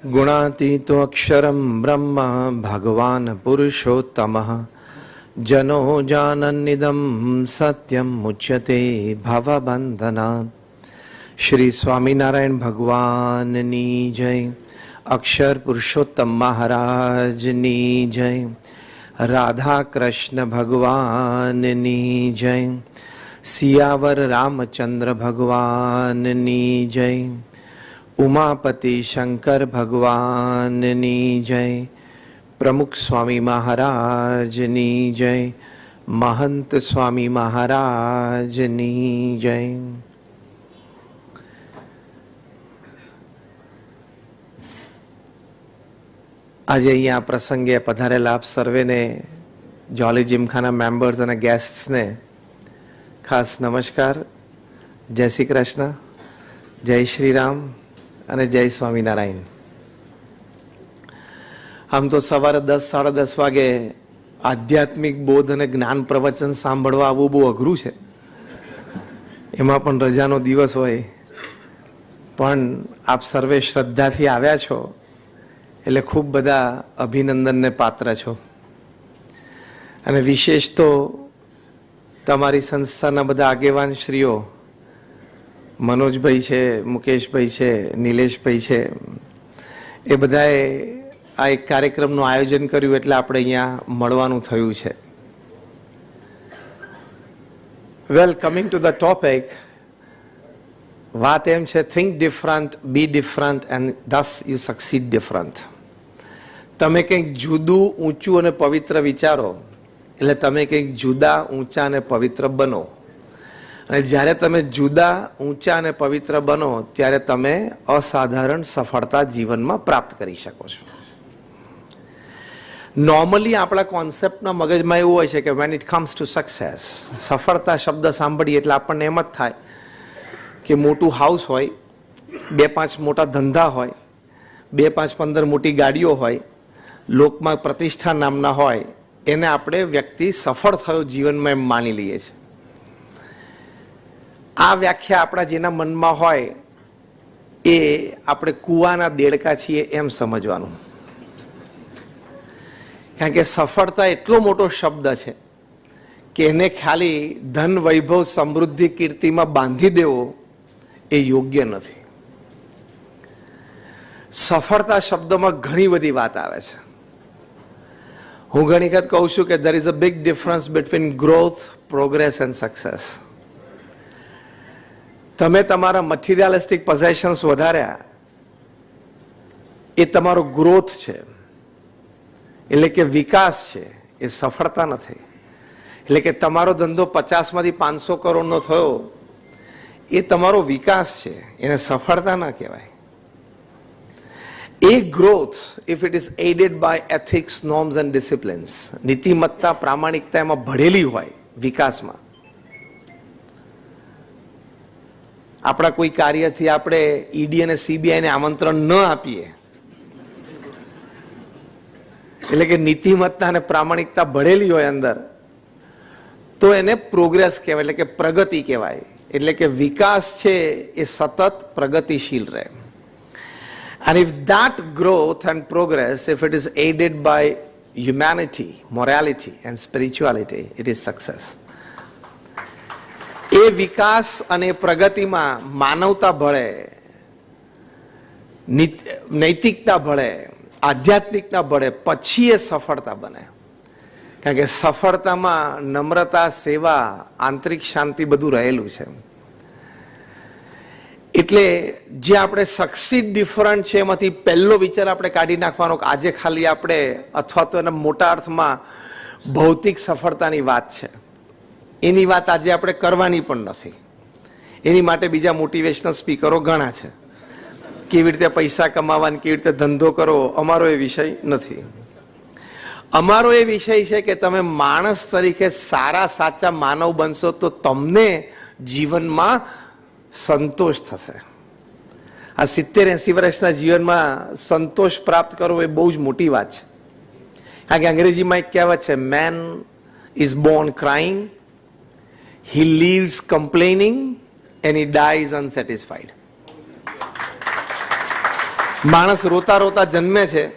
गुणातीतो अक्षरं ब्रह्म भगवान् पुरुषोत्तमः जनो जानन्निदं सत्यं मुच्यते भवबन्धनात्। श्री स्वामीनारायण भगवाननी जय। अक्षर पुरुषोत्तम महाराजनी जय। राधा कृष्ण भगवाननी जय। सियावर रामचंद्र भगवाननी जय। उमापति शंकर भगवाननी जय। प्रमुख स्वामी महाराजनी जय। महंत स्वामी महाराजनी जय। आज अहींया प्रसंगे पधारेला आप सर्वे ने जॉली जिमखाना मेम्बर्स और गेस्ट्स ने खास नमस्कार। जय श्री कृष्ण, जय श्री राम અને જય સ્વામિનારાયણ। આમ તો સવારે 10 સાડા 10 વાગે આધ્યાત્મિક બોધ અને જ્ઞાન પ્રવચન સાંભળવા આવવું બહુ અઘરું છે, એમાં પણ રજાનો દિવસ હોય, પણ આપ સર્વે શ્રદ્ધાથી આવ્યા છો એટલે ખૂબ બધા અભિનંદનને પાત્ર છો। અને વિશેષ તો તમારી સંસ્થાના બધા આગેવાન શ્રીઓ मनोजभाई है, मुकेशभाई है, नीलेशभाई है, ए बधाए आ एक कार्यक्रमનું આયોજન કર્યું એટલે આપણે અહીંયા મળવાનું થયું છે। Well, coming to the topic, વાત એમ છે, think different, be different and thus you succeed different. તમે કંઈક જુદું, ઊંચું અને પવિત્ર વિચારો એટલે તમે કંઈક જુદા, ઊંચા અને પવિત્ર બનો। અને જ્યારે તમે જુદા, ઊંચા અને પવિત્ર બનો ત્યારે તમે અસાધારણ સફળતા જીવનમાં પ્રાપ્ત કરી શકો છો। નોર્મલી આપણા કોન્સેપ્ટના મગજમાં એવું હોય છે કે when it comes to success, સફળતા શબ્દ સાંભળીએ એટલે આપણને એમ જ થાય કે મોટું હાઉસ હોય, 2-5 મોટા ધંધા હોય, 2-5-15 મોટી ગાડીઓ હોય, લોકમાં પ્રતિષ્ઠા નામના હોય, એને આપણે વ્યક્તિ સફળ થયો જીવનમાં એમ માની લઈએ છીએ। આ વ્યાખ્યા આપણા જેના મનમાં હોય એ આપણે કૂવાના દેડકા છીએ એમ સમજવાનું। કારણ કે સફળતા એટલો મોટો શબ્દ છે કે એને ખાલી ધન, વૈભવ, સમૃદ્ધિ, કીર્તિમાં બાંધી દેવો એ યોગ્ય નથી। સફળતા શબ્દમાં ઘણી બધી વાત આવે છે। હું ઘણી વખત કહું છું કે there is a big difference between growth, progress and success। તમે તમારા મટીરિયલિસ્ટિક પોઝેશન્સ વધાર્યા એ તમારો ગ્રોથ છે, એટલે કે વિકાસ છે, એ સફળતા નથી। એટલે કે તમારો ધંધો 50માંથી 500 કરોડનો થયો એ તમારો વિકાસ છે, એને સફળતા ના કહેવાય। એ growth, if it is added by ethics, norms and disciplines, નીતિમત્તા, પ્રામાણિકતા એમાં ભળેલી હોય વિકાસમાં। આપણા કોઈ કાર્યથી આપણે ઈડી અને સીબીઆઈ ને આમંત્રણ ન આપીએ એટલે કે નીતિમત્તા અને પ્રામાણિકતા ભળેલી હોય અંદર, તો એને પ્રોગ્રેસ કહેવાય, એટલે કે પ્રગતિ કહેવાય। એટલે કે વિકાસ છે એ સતત પ્રગતિશીલ રહે। And if that growth and progress, if it is aided by humanity, morality and spirituality, it is success। એ વિકાસ અને પ્રગતિમાં માનવતા ભળે, નૈતિકતા ભળે, આધ્યાત્મિકતા ભળે, પછી એ સફળતા બને। કારણ કે સફળતામાં નમ્રતા, સેવા, આંતરિક શાંતિ બધું રહેલું છે। એટલે જે આપણે સક્સીડ ડિફરન્ટ છે એમાંથી પહેલો વિચાર આપણે કાઢી નાખવાનો કે આજે ખાલી આપણે, અથવા તો એના મોટા અર્થમાં ભૌતિક સફળતાની વાત છે, એની વાત આજે આપણે કરવાની પણ નથી। એની માટે બીજા મોટિવેશનલ સ્પીકરો ઘણા છે, કેવી રીતે પૈસા કમાવાની, કેવી રીતે ધંધો કરો, અમારો એ વિષય નથી। અમારો એ વિષય છે કે તમે માણસ તરીકે સારા સાચા માનવ બનશો તો તમને જીવનમાં સંતોષ થશે। આ 70-80 વર્ષના જીવનમાં સંતોષ પ્રાપ્ત કરવો એ બહુ જ મોટી વાત છે। કારણ કે અંગ્રેજીમાં એક કહેવત છે, main is Born crying, he lives complaining and he dies unsatisfied। માણસ રોતા રોતા જન્મે છે,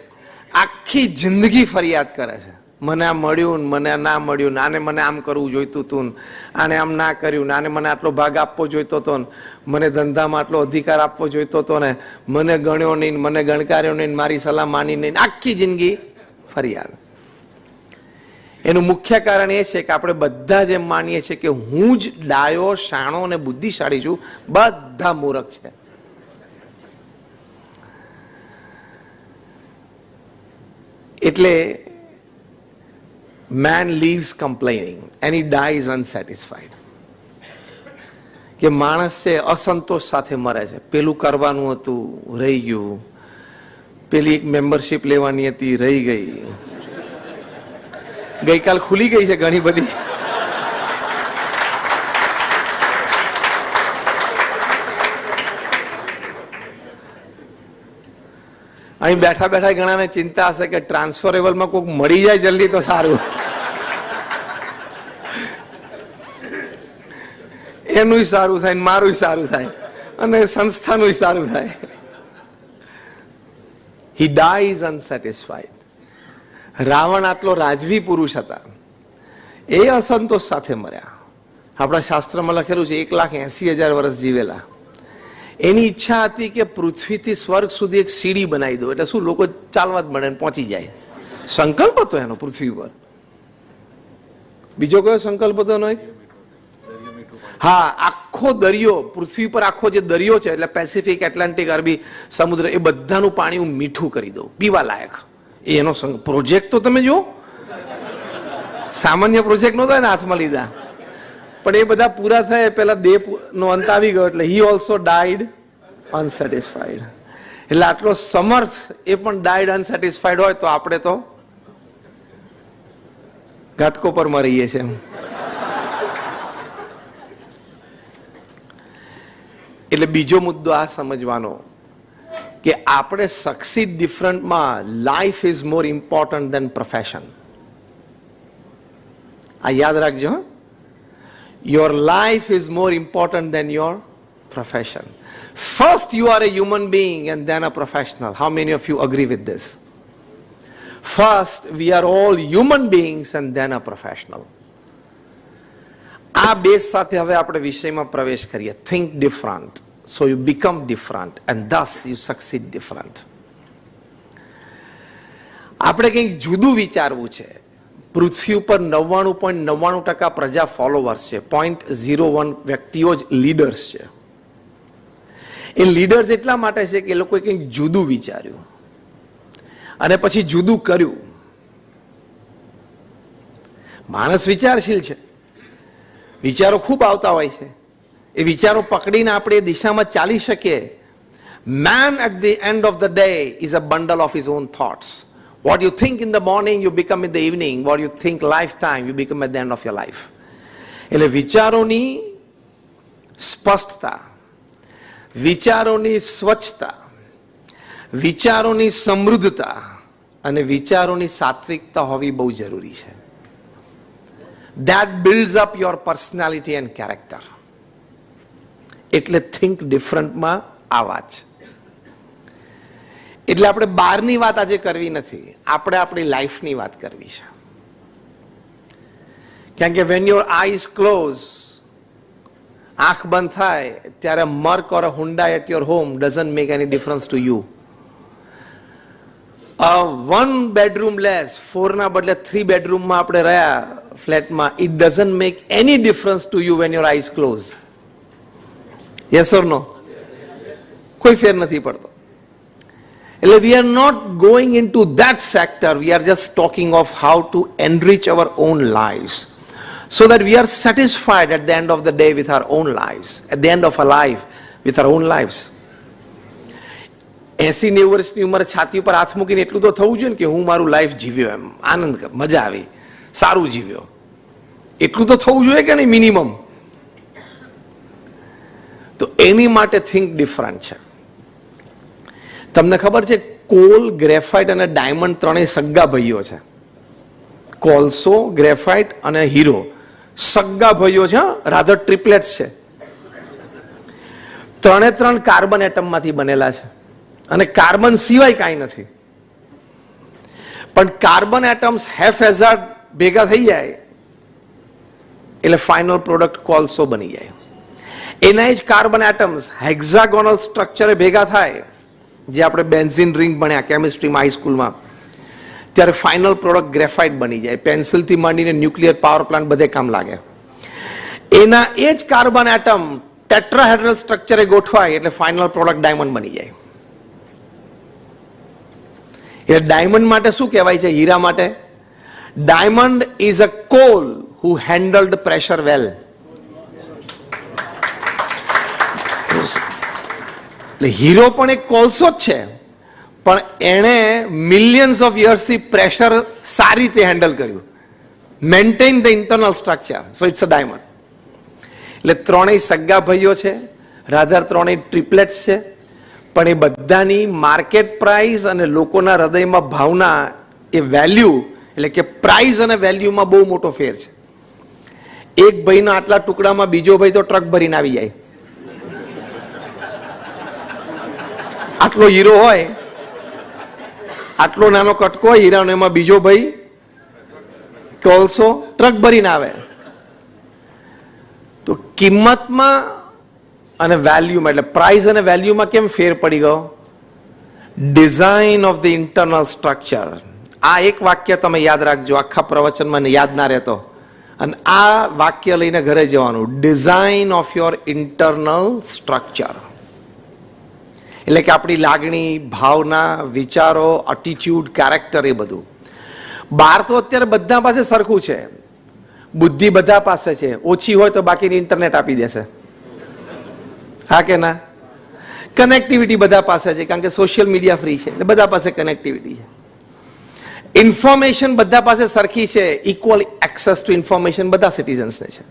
આખી જિંદગી ફરિયાદ કરે છે, મને આ મળ્યું ને મને ના મળ્યું, આને મને આમ કરવું જોઈતું હતું, આને આમ ના કર્યું, આને મને આટલો ભાગ આપવો જોઈતો હતો, મને ધંધામાં આટલો અધિકાર આપવો જોઈતો હતો ને મને ગણ્યો નહીં, મને ગણકાર્યો નહીં, મારી સલાહ માની નહીં, આખી જિંદગી ફરિયાદ. એનું મુખ્ય કારણ એ છે કે આપણે બધા જ એમ માનીએ છીએ કે હું જ ડાયો, શાણો અને બુદ્ધિશાળી છું, બધા મૂર્ખ છે. એટલે man lives complaining and he dies unsatisfied. કે માણસ છે અસંતોષ સાથે મરે છે, પેલું કરવાનું હતું રહી ગયું, પેલી એક મેમ્બરશિપ લેવાની હતી રહી ગઈ, ગઈકાલ ખુલી ગઈ છે ઘણી બધી, અહીં બેઠા બેઠા ઘણાને ચિંતા હશે કે ટ્રાન્સફરેબલમાં કોઈક મળી જાય જલ્દી તો સારું, એનું સારું થાય, મારું સારું થાય અને સંસ્થાનું સારું થાય. He dies unsatisfied. રાવણ આટલો રાજવી પુરુષ હતા, એ અસંતોષ સાથે મર્યા. આપણા શાસ્ત્રમાં લખેલું છે 1,80,000 વર્ષ જીવેલા. એની ઈચ્છા હતી કે પૃથ્વીથી સ્વર્ગ સુધી એક સીડી બનાવી દો, એટલે શું લોકો ચાલવા જ મળે પહોંચી જાય. સંકલ્પ હતો એનો પૃથ્વી પર. બીજો કયો સંકલ્પ હતો એનો? હા, આખો દરિયો, પૃથ્વી પર આખો જે દરિયો છે એટલે પેસિફિક, એટલાન્ટિક, અરબી સમુદ્ર, એ બધાનું પાણી હું મીઠું કરી દઉં, પીવા લાયક. એનો પ્રોજેક્ટ તો તમે જો, સામાન્ય પ્રોજેક્ટ નહોતા એને હાથમાં લીધા, પણ એ બધા પૂરા થયા પેલા દેહનો અંત આવી ગયો, એટલે હી ઓલ્સો ડાઈડ અનસેટિસ્ફાઈડ. એટલે આટલો સમર્થ એ પણ ડાઈડ અનસેટિસ્ફાઈડ હોય તો આપણે તો ઘાટકોપરમાં રહીએ છીએ. એટલે બીજો મુદ્દો આ સમજવાનો કે આપણે સક્સીડ ડિફરન્ટમાં life is more important than profession. આ યાદ રાખજો. Your life is more important than your profession. First you are a human being and then a professional. How many of you agree with this? First we are all human beings and then a professional. આ base સાથે હવે આપણે વિષયમાં પ્રવેશ કરીએ. Think different, so you become different and thus you succeed different. આપણે કંઈક જુદું વિચારવું છે. પૃથ્વી ઉપર 99.99% પ્રજા ફોલોવર્સ છે, 0.01 વ્યક્તિઓ જ લીડર્સ છે. એ લીડર્સ એટલા માટે છે કે એ લોકોએ કંઈક જુદું વિચાર્યું અને પછી જુદું કર્યું. માણસ વિચારશીલ છે, વિચારો ખૂબ આવતા હોય છે, એ વિચારો પકડીને આપણે એ દિશામાં ચાલી શકીએ. Man at the end of the day is a bundle of his own thoughts. What you think in the morning, you become in the evening. What you think lifetime, you become at the end of your life. એટલે વિચારોની સ્પષ્ટતા, વિચારોની સ્વચ્છતા, વિચારોની સમૃદ્ધતા અને વિચારોની સાત્વિકતા હોવી બહુ જરૂરી છે. That builds up your personality and character. એટલે think differentમાં આ વાત છે. એટલે આપણે બહારની વાત આજે કરવી નથી, આપણે આપણી લાઈફની વાત કરવી છે. કારણ કે when your eyes close, આંખ બંધ થાય ત્યારે Merc or a Hyundai at your home doesn't make any difference to you. One bedroom less, 4 ના બદલે 3 બેડરૂમમાં આપણે રહ્યા ફ્લેટમાં, it doesn't make any difference to you when your eyes close. Yes or no? કોઈ ફેર નથી પડતો. એટલે we are not going into that sector. We are just talking of how to enrich our own lives so that we are satisfied at the end of the day with our own lives, at the end of our life with our own lives. 80-90 વર્ષની ઉંમરે છાતી ઉપર હાથ મૂકીને એટલું તો થવું જોઈએ ને કે હું મારું લાઈફ જીવ્યો, એમ આનંદ, મજા આવી, સારું જીવ્યો, એટલું તો થવું જોઈએ કે નહીં મિનિમમ. તો એની માટે થિંક ડિફરન્ટ છે. તમને ખબર છે કોલ, ગ્રેફાઇટ અને ડાયમંડ ત્રણેય સગા ભાઈઓ છે. કોલસો, ગ્રેફાઇટ અને હીરો સગા ભાઈઓ છે, રાધર ટ્રિપલેટ્સ છે. 3 કાર્બન એટમમાંથી બનેલા છે. અને કાર્બન સિવાય કાંઈ નથી. પણ કાર્બન એટમ્સ હેફેઝાર્ડ ભેગા થઈ જાય એટલે ફાઇનલ પ્રોડક્ટ કોલસો બની જાય. એના જ કાર્બન એટમ્સ હેક્ઝાગોનલ સ્ટ્રક્ચરે ભેગા થાય, જે આપણે બેન્ઝીન રિંગ ભણ્યા કેમિસ્ટ્રીમાં હાઈસ્કૂલમાં, ત્યારે ફાઇનલ પ્રોડક્ટ ગ્રેફાઇટ બની જાય. પેન્સિલથી માંડીને ન્યુક્લિયર પાવર પ્લાન્ટ બધે કામ લાગે. એના એ જ કાર્બન એટમ ટેટ્રાહેડ્રલ સ્ટ્રક્ચરે ગોઠવાય એટલે ફાઇનલ પ્રોડક્ટ ડાયમંડ બની જાય. એટલે ડાયમંડ માટે શું કહેવાય છે? હીરા માટે diamond is a coal who handled pressure well. એટલે હીરો પણ એક કોલસો જ છે, પણ એણે મિલિયન્સ ઓફ યર્સથી પ્રેશર સારી રીતે હેન્ડલ કર્યું, maintain the internal structure, so it's a diamond. એટલે ત્રણેય સગા ભાઈઓ છે, રાધર ત્રણેય ટ્રિપલેટ્સ છે, પણ એ બધાની માર્કેટ પ્રાઇસ અને લોકોના હૃદયમાં ભાવના એ વેલ્યુ, એટલે કે પ્રાઇસ અને વેલ્યુમાં બહુ મોટો ફેર છે. એક ભાઈના આટલા ટુકડામાં બીજો ભાઈ તો ટ્રક ભરીને આવી જાય. આટલો હીરો હોય, આટલો નાનો કટકો હોય હીરાનો, એમાં બીજો ભાઈ કોલસો ટ્રક ભરીને આવે. તો કિંમતમાં અને વેલ્યુમાં, એટલે પ્રાઇસ અને વેલ્યુમાં કેમ ફેર પડી ગયો? Design of the internal structure. આ એક વાક્ય તમે યાદ રાખજો, આખા પ્રવચનમાં યાદ ના રહેતો. અને આ વાક્ય લઈને ઘરે જવાનું, design of your internal structure. એટલે કે આપણી લાગણી, ભાવના, વિચારો, એટીટ્યુડ, કેરેક્ટર, એ બધું. બહાર તો અત્યારે બધા પાસે સરખું છે, બુદ્ધિ બધા પાસે છે, ઓછી હોય તો બાકીની ઇન્ટરનેટ આપી દેશે, હા કે ના? કનેક્ટિવિટી બધા પાસે છે, કારણ કે સોશિયલ મીડિયા ફ્રી છે, એટલે બધા પાસે કનેક્ટિવિટી છે. ઇન્ફોર્મેશન બધા પાસે સરખી છે, ઇક્વલ એક્સેસ ટુ ઇન્ફોર્મેશન બધા સિટીઝન્સને છે.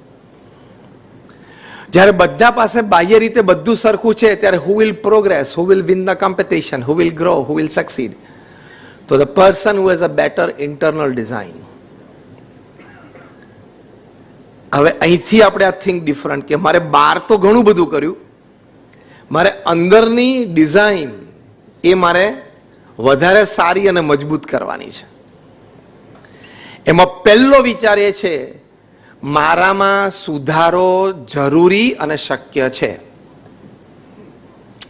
જ્યારે બધા પાસે બાહ્ય રીતે બધું સરખું છે, ત્યારે who will progress, who will win the competition, who will grow, who will succeed? તો the person who has a better internal design. હવે અહીંથી આપણે આ થિંક ડિફરન્ટ, કે મારે બહાર તો ઘણું બધું કર્યું, મારે અંદરની ડિઝાઇન એ મારે વધારે સારી અને મજબૂત કરવાની છે. એમાં પહેલો વિચાર એ છે, મારામાં સુધારો જરૂરી અને શક્ય છે.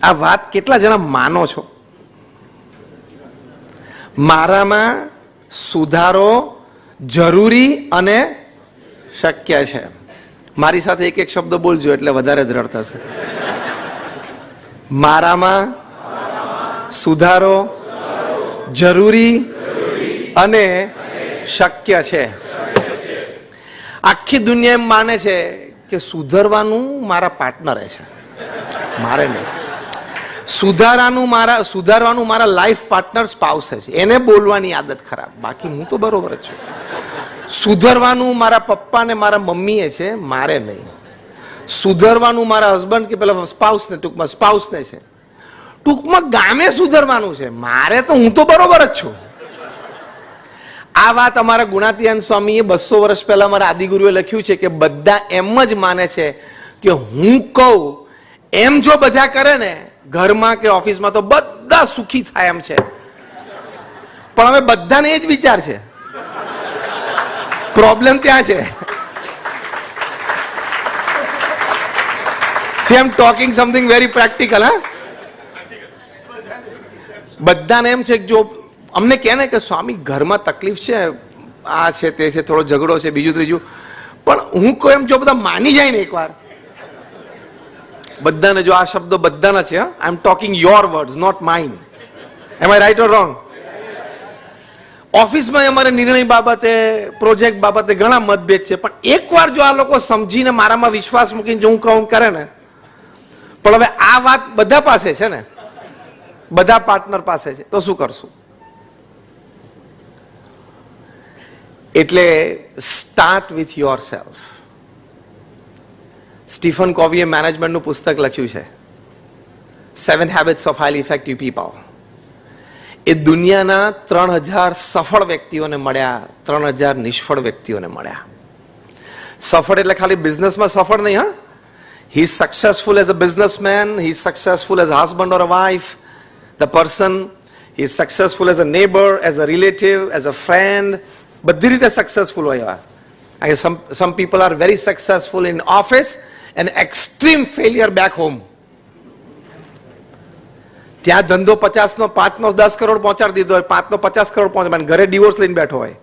આ વાત કેટલા જણા માનો છો? મારામાં સુધારો જરૂરી અને શક્ય છે. મારી સાથે એક એક શબ્દ બોલજો એટલે વધારે દ્રઢ થશે. મારામાં સુધારો જરૂરી અને શક્ય છે. આખી દુનિયા એમ માને છે કે સુધરવાનું મારા પાર્ટનરે છે, મારે નહીં. સુધારવાનું મારા લાઈફ પાર્ટનર સ્પાઉસે છે, એને બોલવાની આદત ખરાબ, બાકી હું તો બરોબર જ છું. સુધરવાનું મારા પપ્પા ને મારા મમ્મીએ છે, મારે નહીં. સુધરવાનું મારા હસબન્ડ કે પેલા સ્પાઉસને, ટૂંકમાં સ્પાઉસને છે. ટૂંકમાં ગામે સુધરવાનું છે, મારે તો હું તો બરોબર જ છું. આ વાત અમારા ગુણાતીયન સ્વામીએ 200 વર્ષ પહેલા અમારા આદિગુરુએ લખ્યું છે કે બધા એમ જ માને છે કે હું કહું એમ જો બધા કરે ને ઘરમાં કે ઓફિસમાં તો બધા સુખી થાય એમ છે. પણ હવે બધાને એ જ વિચાર છે. પ્રોબ્લેમ ત્યાં છે. See, I'm talking something very practical, હા? બધાને એમ છે કે જો અમને કહે ને કે સ્વામી ઘરમાં તકલીફ છે, આ છે તે છે, થોડો ઝઘડો છે, બીજું ત્રીજું, પણ હું કોઈ એમ જો બધા માની જાય ને એકવાર, બધાને જો આ શબ્દો બધાના છે, I am talking your words, not mine. Am I right or wrong? ઓફિસમાં અમારે નિર્ણય બાબતે, પ્રોજેક્ટ બાબતે ઘણા મતભેદ છે, પણ એકવાર જો આ લોકો સમજીને મારામાં વિશ્વાસ મૂકીને જો હું કહું કરે ને, પણ હવે આ વાત બધા પાસે છે ને, બધા પાર્ટનર પાસે છે, તો શું કરશું? એટલે start with yourself. Stephen કોવીએ મેનેજમેન્ટનું પુસ્તક લખ્યું છે, 7 Habits of Highly Effective People. એ દુનિયાના 3000 સફળ વ્યક્તિઓને મળ્યા, 3000 નિષ્ફળ વ્યક્તિઓને મળ્યા. સફળ એટલે ખાલી બિઝનેસમાં સફળ નહીં, હા. He is successful as a businessman, he is successful as a husband or a wife, The person is successful as a neighbor, as a relative, as a friend. બધી રીતે સક્સેસફુલ હોય. Some people are very successful in office and extreme failure back home. ત્યાં ધંધો 50નો 5નો 10 કરોડ પહોંચાડી દીધો હોય, 5નો 50 કરોડ પહોંચાડે, ઘરે ડિવોર્સ લઈને બેઠો હોય.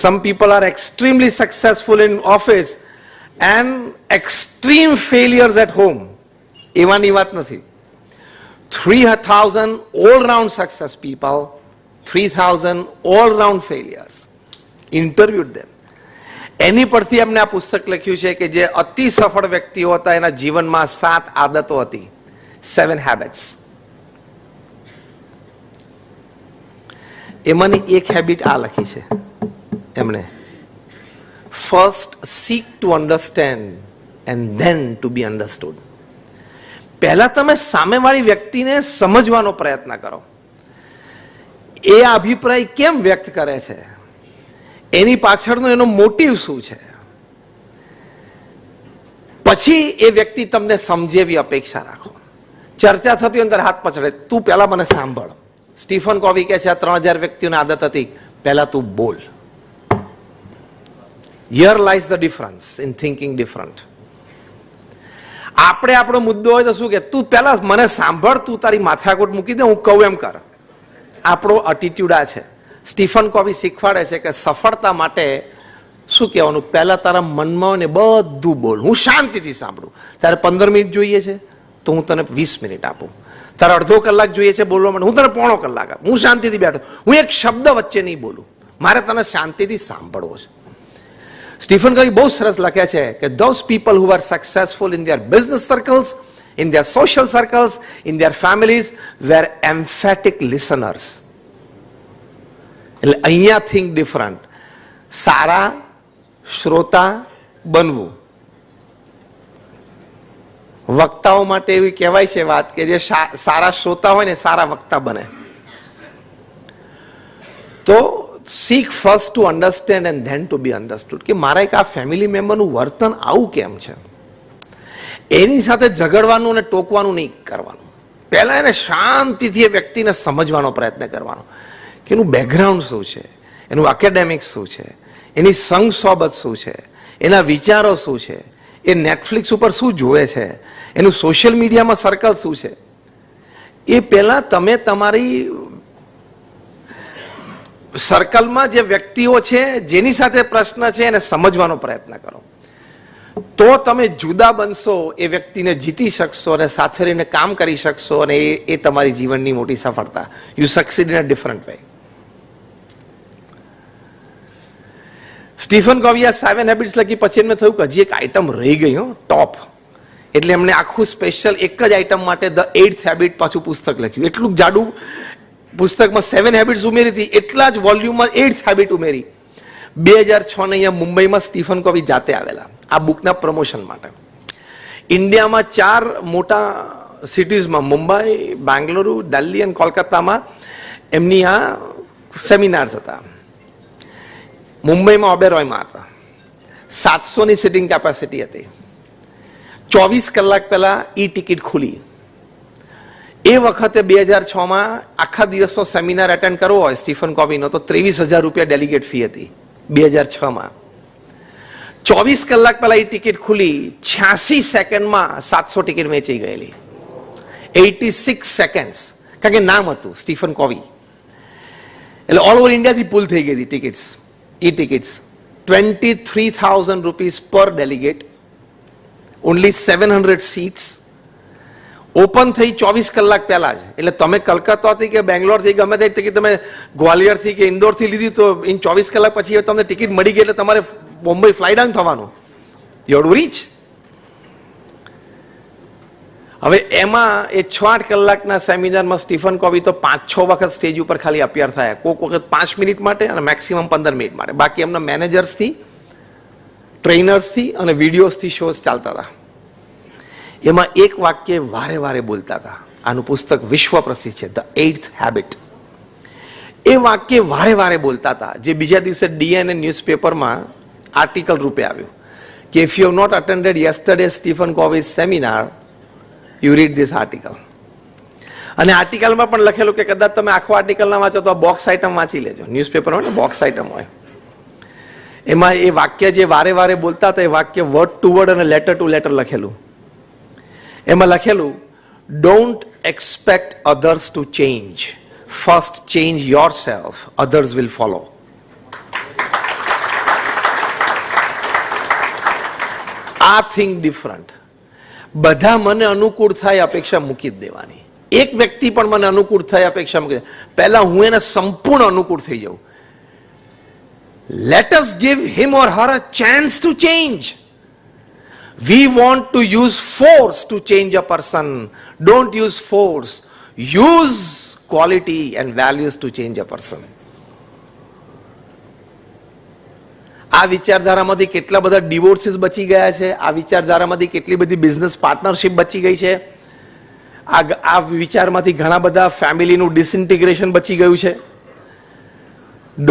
Some people are extremely successful in office and extreme failures at home. એવાની વાત નથી. 3,000 all-round success people, 3,000 all-round failures. Interviewed them. એની પરથી અમને આ પુસ્તક લખ્યું છે કે જે અતિ સફળ વ્યક્તિઓ હતા એના જીવનમાં 7 આદતો હતી. 7 habits. એમાંની એક હેબિટ આ લખી છે એમણે. First seek to understand and then to be understood. પહેલા તમે સામેવાળી વ્યક્તિને સમજવાનો પ્રયત્ન કરો. એ અભિપ્રાય કેમ વ્યક્ત કરે છે, એની પાછળનો એનો મોટિવ શું છે, પછી એ વ્યક્તિ તમને સમજે એવી અપેક્ષા રાખો. ચર્ચા થતી હોય અંદર હાથ પછડે, તું પહેલા મને સાંભળ. સ્ટીફન કોવી કહે છે આ 3000 વ્યક્તિઓની આદત હતી, પહેલા તું બોલ. Here lies the difference in thinking different. આપણે આપણો મુદ્દો હોય તો શું કે તું પહેલા મને સાંભળ, તું તારી માથાકૂટ મૂકી દે, હું કહું એમ કર. આપણો એટીટ્યુડ આ છે. સ્ટીફન કોવી શીખવાડે છે કે સફળતા માટે શું કહેવાનું, પહેલા તારા મનમાં હોય ને બધું બોલ. હું શાંતિથી સાંભળું. તારે 15 મિનિટ જોઈએ છે તો હું તને 20 મિનિટ આપું. તારે અડધો કલાક જોઈએ છે બોલવા માટે, હું તને પોણો કલાક આપું. હું શાંતિથી બેઠો, હું એક શબ્દ વચ્ચે નહીં બોલું. મારે તને શાંતિથી સાંભળવો છે. સ્ટીફન કોવી બહુ સરસ લખ્યા છે કે those people who are successful in their business circles, in their social circles, in their families were emphatic listeners. એટલે અહીંયા think different. સારા શ્રોતા બનવું. વક્તાઓ માટે એવી કહેવાય છે વાત કે જે સારા શ્રોતા હોય ને સારા વક્તા બને. તો seek first to understand and then to be understood. કે મારા એક આ ફેમિલી મેમ્બરનું વર્તન આવું કેમ છે, એની સાથે ઝઘડવાનું અને ટોકવાનું નહીં કરવાનું. પહેલા એને શાંતિથી એ વ્યક્તિને સમજવાનો પ્રયત્ન કરવાનો કે એનું બેકગ્રાઉન્ડ શું છે, એનું એકેડેમિક્સ શું છે, એની સંગ સોબત શું છે, એના વિચારો શું છે, એ નેટફ્લિક્સ ઉપર શું જોવે છે, એનું સોશિયલ મીડિયામાં સર્કલ શું છે. એ પહેલા તમે તમારી સર્કલમાં જે વ્યક્તિઓ છે જેની સાથે પ્રશ્ન છે એને સમજવાનો પ્રયત્ન કરો. તો તમે જુદા બનશો, એ વ્યક્તિને જીતી શકશો અને સાથે રહીને કામ કરી શકશો, અને એ તમારી જીવનની મોટી સફળતા. You succeed in a different way. Stephen કોવીએ 7 હેબિટ્સ લખી, પછી એમને થયું કે હજી એક આઈટમ રહી ગઈ, ટોપ. એટલે એમને આખું સ્પેશિયલ એક જ આઈટમ માટે ધ 8th હેબિટ પાછું પુસ્તક લખ્યું. એટલું જાડું પુસ્તકમાં 7 હેબિટ્સ ઉમેરી હતી, એટલા જ વોલ્યુમમાં 8th હેબિટ ઉમેરી. 2006 ને અહીંયા મુંબઈમાં સ્ટીફન કોવી જાતે આવેલા આ બુકના પ્રમોશન માટે. ઇન્ડિયામાં 4 મોટા સિટીઝમાં, મુંબઈ, બેંગલુરુ, દિલ્હી અને કોલકાતામાં એમની આ સેમિનાર્સ હતા. મુંબઈમાં ઓબેરોયમાં હતા. 700ની સિટિંગ કેપેસિટી હતી. 24 કલાક પહેલા ઈ ટિકિટ ખુલી. એ વખતે 2006માં આખા દિવસનો સેમિનાર એટેન્ડ કરવો હોય સ્ટીફન કોવીનો તો 23,000 રૂપિયા ડેલિગેટ ફી હતી 2006માં. 24 કલાક પહેલા એ ટિકિટ ખુલી, 86 સેકન્ડમાં 700 ટિકિટ વેચી ગયેલી. 86 સેકન્ડ્સ, કારણ કે નામ હતું સ્ટીફન કોવી. એટલે ઓલ ઓવર ઇન્ડિયાથી પુલ થઈ ગઈ હતી ટિકિટ્સ, ઈ ટિકિટ્સ. 23,000 રૂપીસ પર ડેલિગેટ, ઓનલી 700 સીટ્સ. ઓપન થઈ 24 કલાક પહેલા જ. એટલે તમે કલકત્તાથી કે બેંગ્લોરથી ગમે તે ટિકિટ તમે ગ્વાલિયરથી કે ઇન્દોરથી લીધી તો ઇન 24 કલાક પછી તમને ટિકિટ મળી ગઈ એટલે તમારે મુંબઈ ફ્લાય ડાઉન થવાનું. You have to reach. હવે એમાં એ 6-8 કલાકના સેમિનારમાં સ્ટીફન કોવી તો 5-6 વખત સ્ટેજ ઉપર ખાલી અપિયર થયા. કોઈક વખત 5 મિનિટ માટે અને મેક્સિમમ 15 મિનિટ માટે. બાકી એમના મેનેજર્સથી, ટ્રેનર્સથી અને વિડીયોઝથી શોઝ ચાલતા હતા. એમાં એક વાક્ય વારે વારે બોલતા હતા. આનું પુસ્તક વિશ્વ પ્રસિદ્ધ છે, ધ 8th હેબિટ. એ વાક્ય વારે વારે બોલતા હતા, જે બીજા દિવસે ડીએનએ ન્યૂઝપેપરમાં આર્ટિકલ રૂપે આવ્યું કે if you have not attended yesterday Stephen Covey's seminar, you read this article. અને આર્ટિકલમાં પણ લખેલું કે કદાચ તમે આખો આર્ટિકલ ના વાંચો તો બોક્સ આઇટમ વાંચી લેજો. ન્યૂઝપેપર હોય ને બોક્સ આઇટમ હોય, એમાં એ વાક્ય જે વારે વારે બોલતા હતા એ વાક્ય વર્ડ ટુ વર્ડ અને લેટર ટુ લેટર લખેલું. એમાં લખેલું, don't expect others to change, first change your self, others will follow. આ થિંક ડિફરન્ટ. બધા મને અનુકૂળ થાય અપેક્ષા મૂકી જ દેવાની. એક વ્યક્તિ પણ મને અનુકૂળ થાય અપેક્ષા મૂકી દે, પહેલા હું એને સંપૂર્ણ અનુકૂળ થઈ જાઉં. Let us give him or her a chance to change. We want to use force to change a person. Don't use force. Use quality and values to change a person. આ વિચારધારામાંથી કેટલા બધા ડિવોર્સિસ બચી ગયા છે, આ વિચારધારામાંથી કેટલી બધી બિઝનેસ પાર્ટનરશિપ બચી ગઈ છે, આ વિચારમાંથી ઘણા બધા ફેમિલીનું ડિસઇન્ટિગ્રેશન બચી ગયું છે.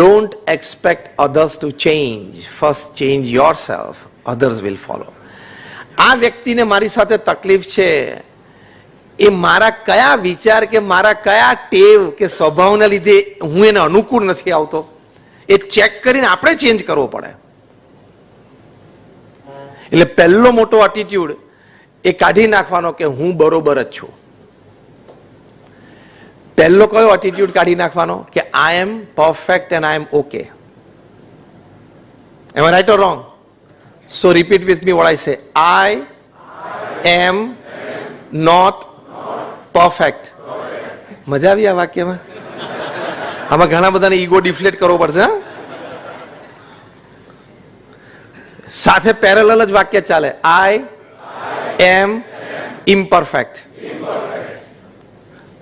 Don't expect others to change. First change yourself. Others will follow. આ વ્યક્તિને મારી સાથે તકલીફ છે, એ મારા કયા વિચાર કે મારા કયા ટેવ કે સ્વભાવના લીધે હું એને અનુકૂળ નથી આવતો, એ ચેક કરીને આપણે ચેન્જ કરવો પડે. એટલે પહેલો મોટો એટીટ્યુડ એ કાઢી નાખવાનો કે હું બરોબર જ છું. પહેલો કયો એટીટ્યુડ કાઢી નાખવાનો કે I am perfect and I am okay. Am I right or wrong? So repeat with me what I say. I am not perfect. મજા આવી આ વાક્યમાં? આમાં ઘણા બધાને ઈગો ડિફ્લેટ કરવો પડશે. સાથે પેરેલલ જ વાક્ય ચાલે. આઈ એમ ઇમ્પરફેક્ટ.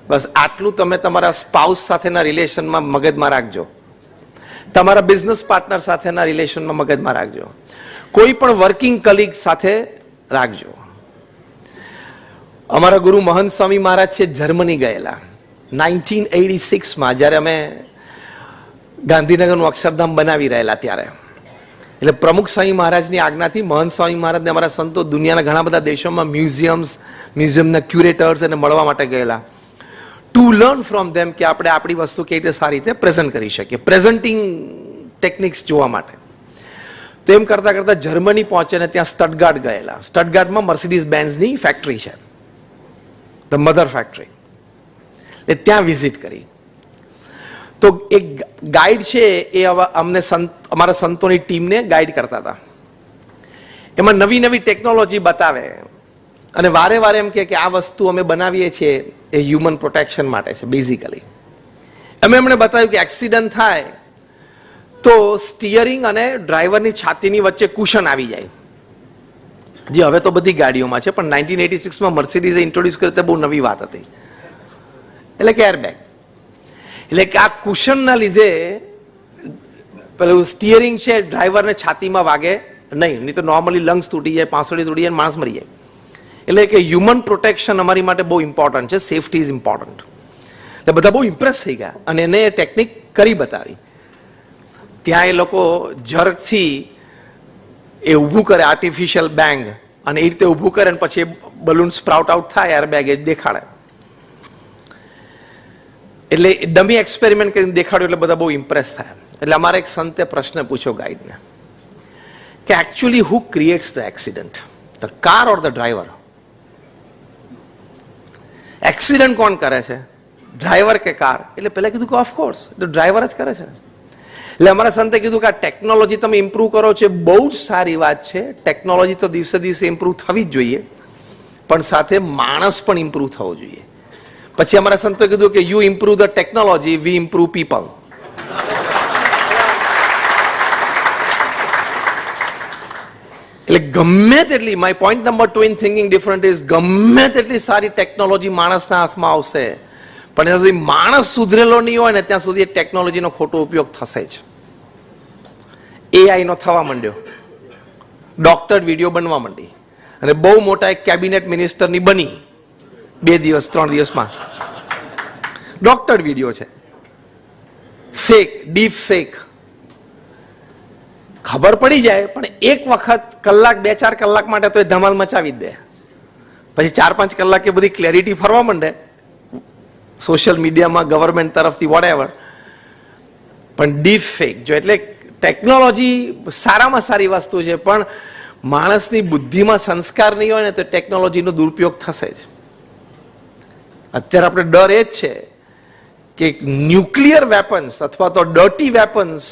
બસ આટલું તમે તમારા સ્પાઉસ સાથેના રિલેશનમાં મગજમાં રાખજો, તમારા બિઝનેસ પાર્ટનર સાથેના રિલેશનમાં મગજમાં રાખજો, કોઈ પણ વર્કિંગ કલીગ સાથે રાખજો. અમારા ગુરુ મહંત સ્વામી મહારાજ છે જર્મની ગયેલા 1986માં, જ્યારે અમે ગાંધીનગરનું અક્ષરધામ બનાવી રહેલા ત્યારે. એટલે પ્રમુખ સ્વામી મહારાજની આજ્ઞાથી મહંત સ્વામી મહારાજને અમારા સંતો દુનિયાના ઘણા બધા દેશોમાં મ્યુઝિયમના ક્યુરેટર્સ એને મળવા માટે ગયેલા, ટુ લર્ન ફ્રોમ ધેમ કે આપણે આપણી વસ્તુ કેવી રીતે સારી રીતે પ્રેઝન્ટ કરી શકીએ, પ્રેઝન્ટિંગ ટેકનિક્સ જોવા માટે. તો એમ કરતાં કરતાં જર્મની પહોંચે ને ત્યાં સ્ટટગાર્ટ ગયેલા. સ્ટટગાર્ટમાં મર્સિડીઝ બેન્ઝની ફેક્ટરી છે, ધ મધર ફેક્ટરી. એ ત્યાં વિઝિટ કરી. તો એક ગાઈડ છે એ અમને અમારા સંતોની ટીમને ગાઈડ કરતા હતા. એમાં નવી નવી ટેકનોલોજી બતાવે અને વારે વારે એમ કે આ વસ્તુ અમે બનાવીએ છીએ એ હ્યુમન પ્રોટેક્શન માટે છે બેઝિકલી. અમે એમણે બતાવ્યું કે એક્સિડન્ટ થાય તો સ્ટીયરિંગ અને ડ્રાઈવરની છાતીની વચ્ચે કુશન આવી જાય, જે હવે તો બધી ગાડીઓમાં છે, પણ 1986માં મર્સિડીઝે ઇન્ટ્રોડ્યુસ કરી તે બહુ નવી વાત હતી. એટલે કે એરબેગ. એટલે કે આ કુશનના લીધે પેલું સ્ટીયરિંગ છે ડ્રાઈવરને છાતીમાં વાગે નહીં તો નોર્મલી લંગ્સ તૂટી જાય, પાંસળી તૂટી જાય, માણસ મરી જાય. એટલે કે હ્યુમન પ્રોટેક્શન અમારી માટે બહુ ઇમ્પોર્ટન્ટ છે, સેફટી ઇઝ ઇમ્પોર્ટન્ટ. એટલે બધા બહુ ઇમ્પ્રેસ થઈ ગયા અને એને એ ટેકનિક કરી બતાવી. ત્યાં એ લોકો જર્કથી એ ઊભું કરે આર્ટિફિશિયલ બેંગ, અને એ રીતે ઊભું કરે અને પછી બલૂન સ્પ્રાઉટ આઉટ થાય, એરબેગ એ દેખાડે. એટલે ડમી એક્સપેરિમેન્ટ કરીને દેખાડ્યું એટલે બધા બહુ ઇમ્પ્રેસ થાય. એટલે અમારે એક સંતે પ્રશ્ન પૂછ્યો ગાઈડને કે actually who creates the accident, the car or the driver? Accident કોણ કરે છે, ડ્રાઈવર કે કાર? એટલે પહેલા કીધું કે ઓફકોર્સ તો ડ્રાઈવર જ કરે છે. એટલે અમારા સંતે કીધું કે આ ટેકનોલોજી તમે ઇમ્પ્રૂવ કરો છો, બહુ જ સારી વાત છે. ટેકનોલોજી તો દિવસે દિવસે ઇમ્પ્રૂવ થવી જ જોઈએ, પણ સાથે માણસ પણ ઇમ્પ્રૂવ થવો જોઈએ. પછી અમારા સંતોએ કીધું કે you improve the technology, we improve people. એટલે ગમે તેટલી, my point number 2 in thinking different is, ગમે તેટલી સારી ટેકનોલોજી માણસના હાથમાં આવશે, પણ ત્યાં સુધી માણસ સુધરેલો નહીં હોય ને ત્યાં સુધી ટેકનોલોજીનો ખોટો ઉપયોગ થશે જ. એઆઈનો થવા માંડ્યો, ડોક્ટર વિડીયો બનવા માંડી, અને બહુ મોટા એક કેબિનેટ મિનિસ્ટરની બની 2 દિવસ 3 દિવસમાં. ડોક્ટર વિડીયો છે, ફેક, ડીપ ફેક. ખબર પડી જાય પણ એક વખત કલાક 2-4 કલાક માટે તો એ ધમાલ મચાવી જ દે. પછી 4-5 કલાકે બધી ક્લેરિટી ફરવા માંડે, સોશિયલ મીડિયામાં ગવર્મેન્ટ તરફથી વોટેવર, પણ ડીપ ફેક જો એટલે ટેકનોલોજી સારામાં સારી વસ્તુ છે, પણ માણસની બુદ્ધિમાં સંસ્કાર નહીં હોય ને તો ટેકનોલોજીનો દુરુપયોગ થશે જ. અત્યારે આપણે ડર એ જ છે કે ન્યુક્લિયર વેપન્સ અથવા તો ડર્ટી વેપન્સ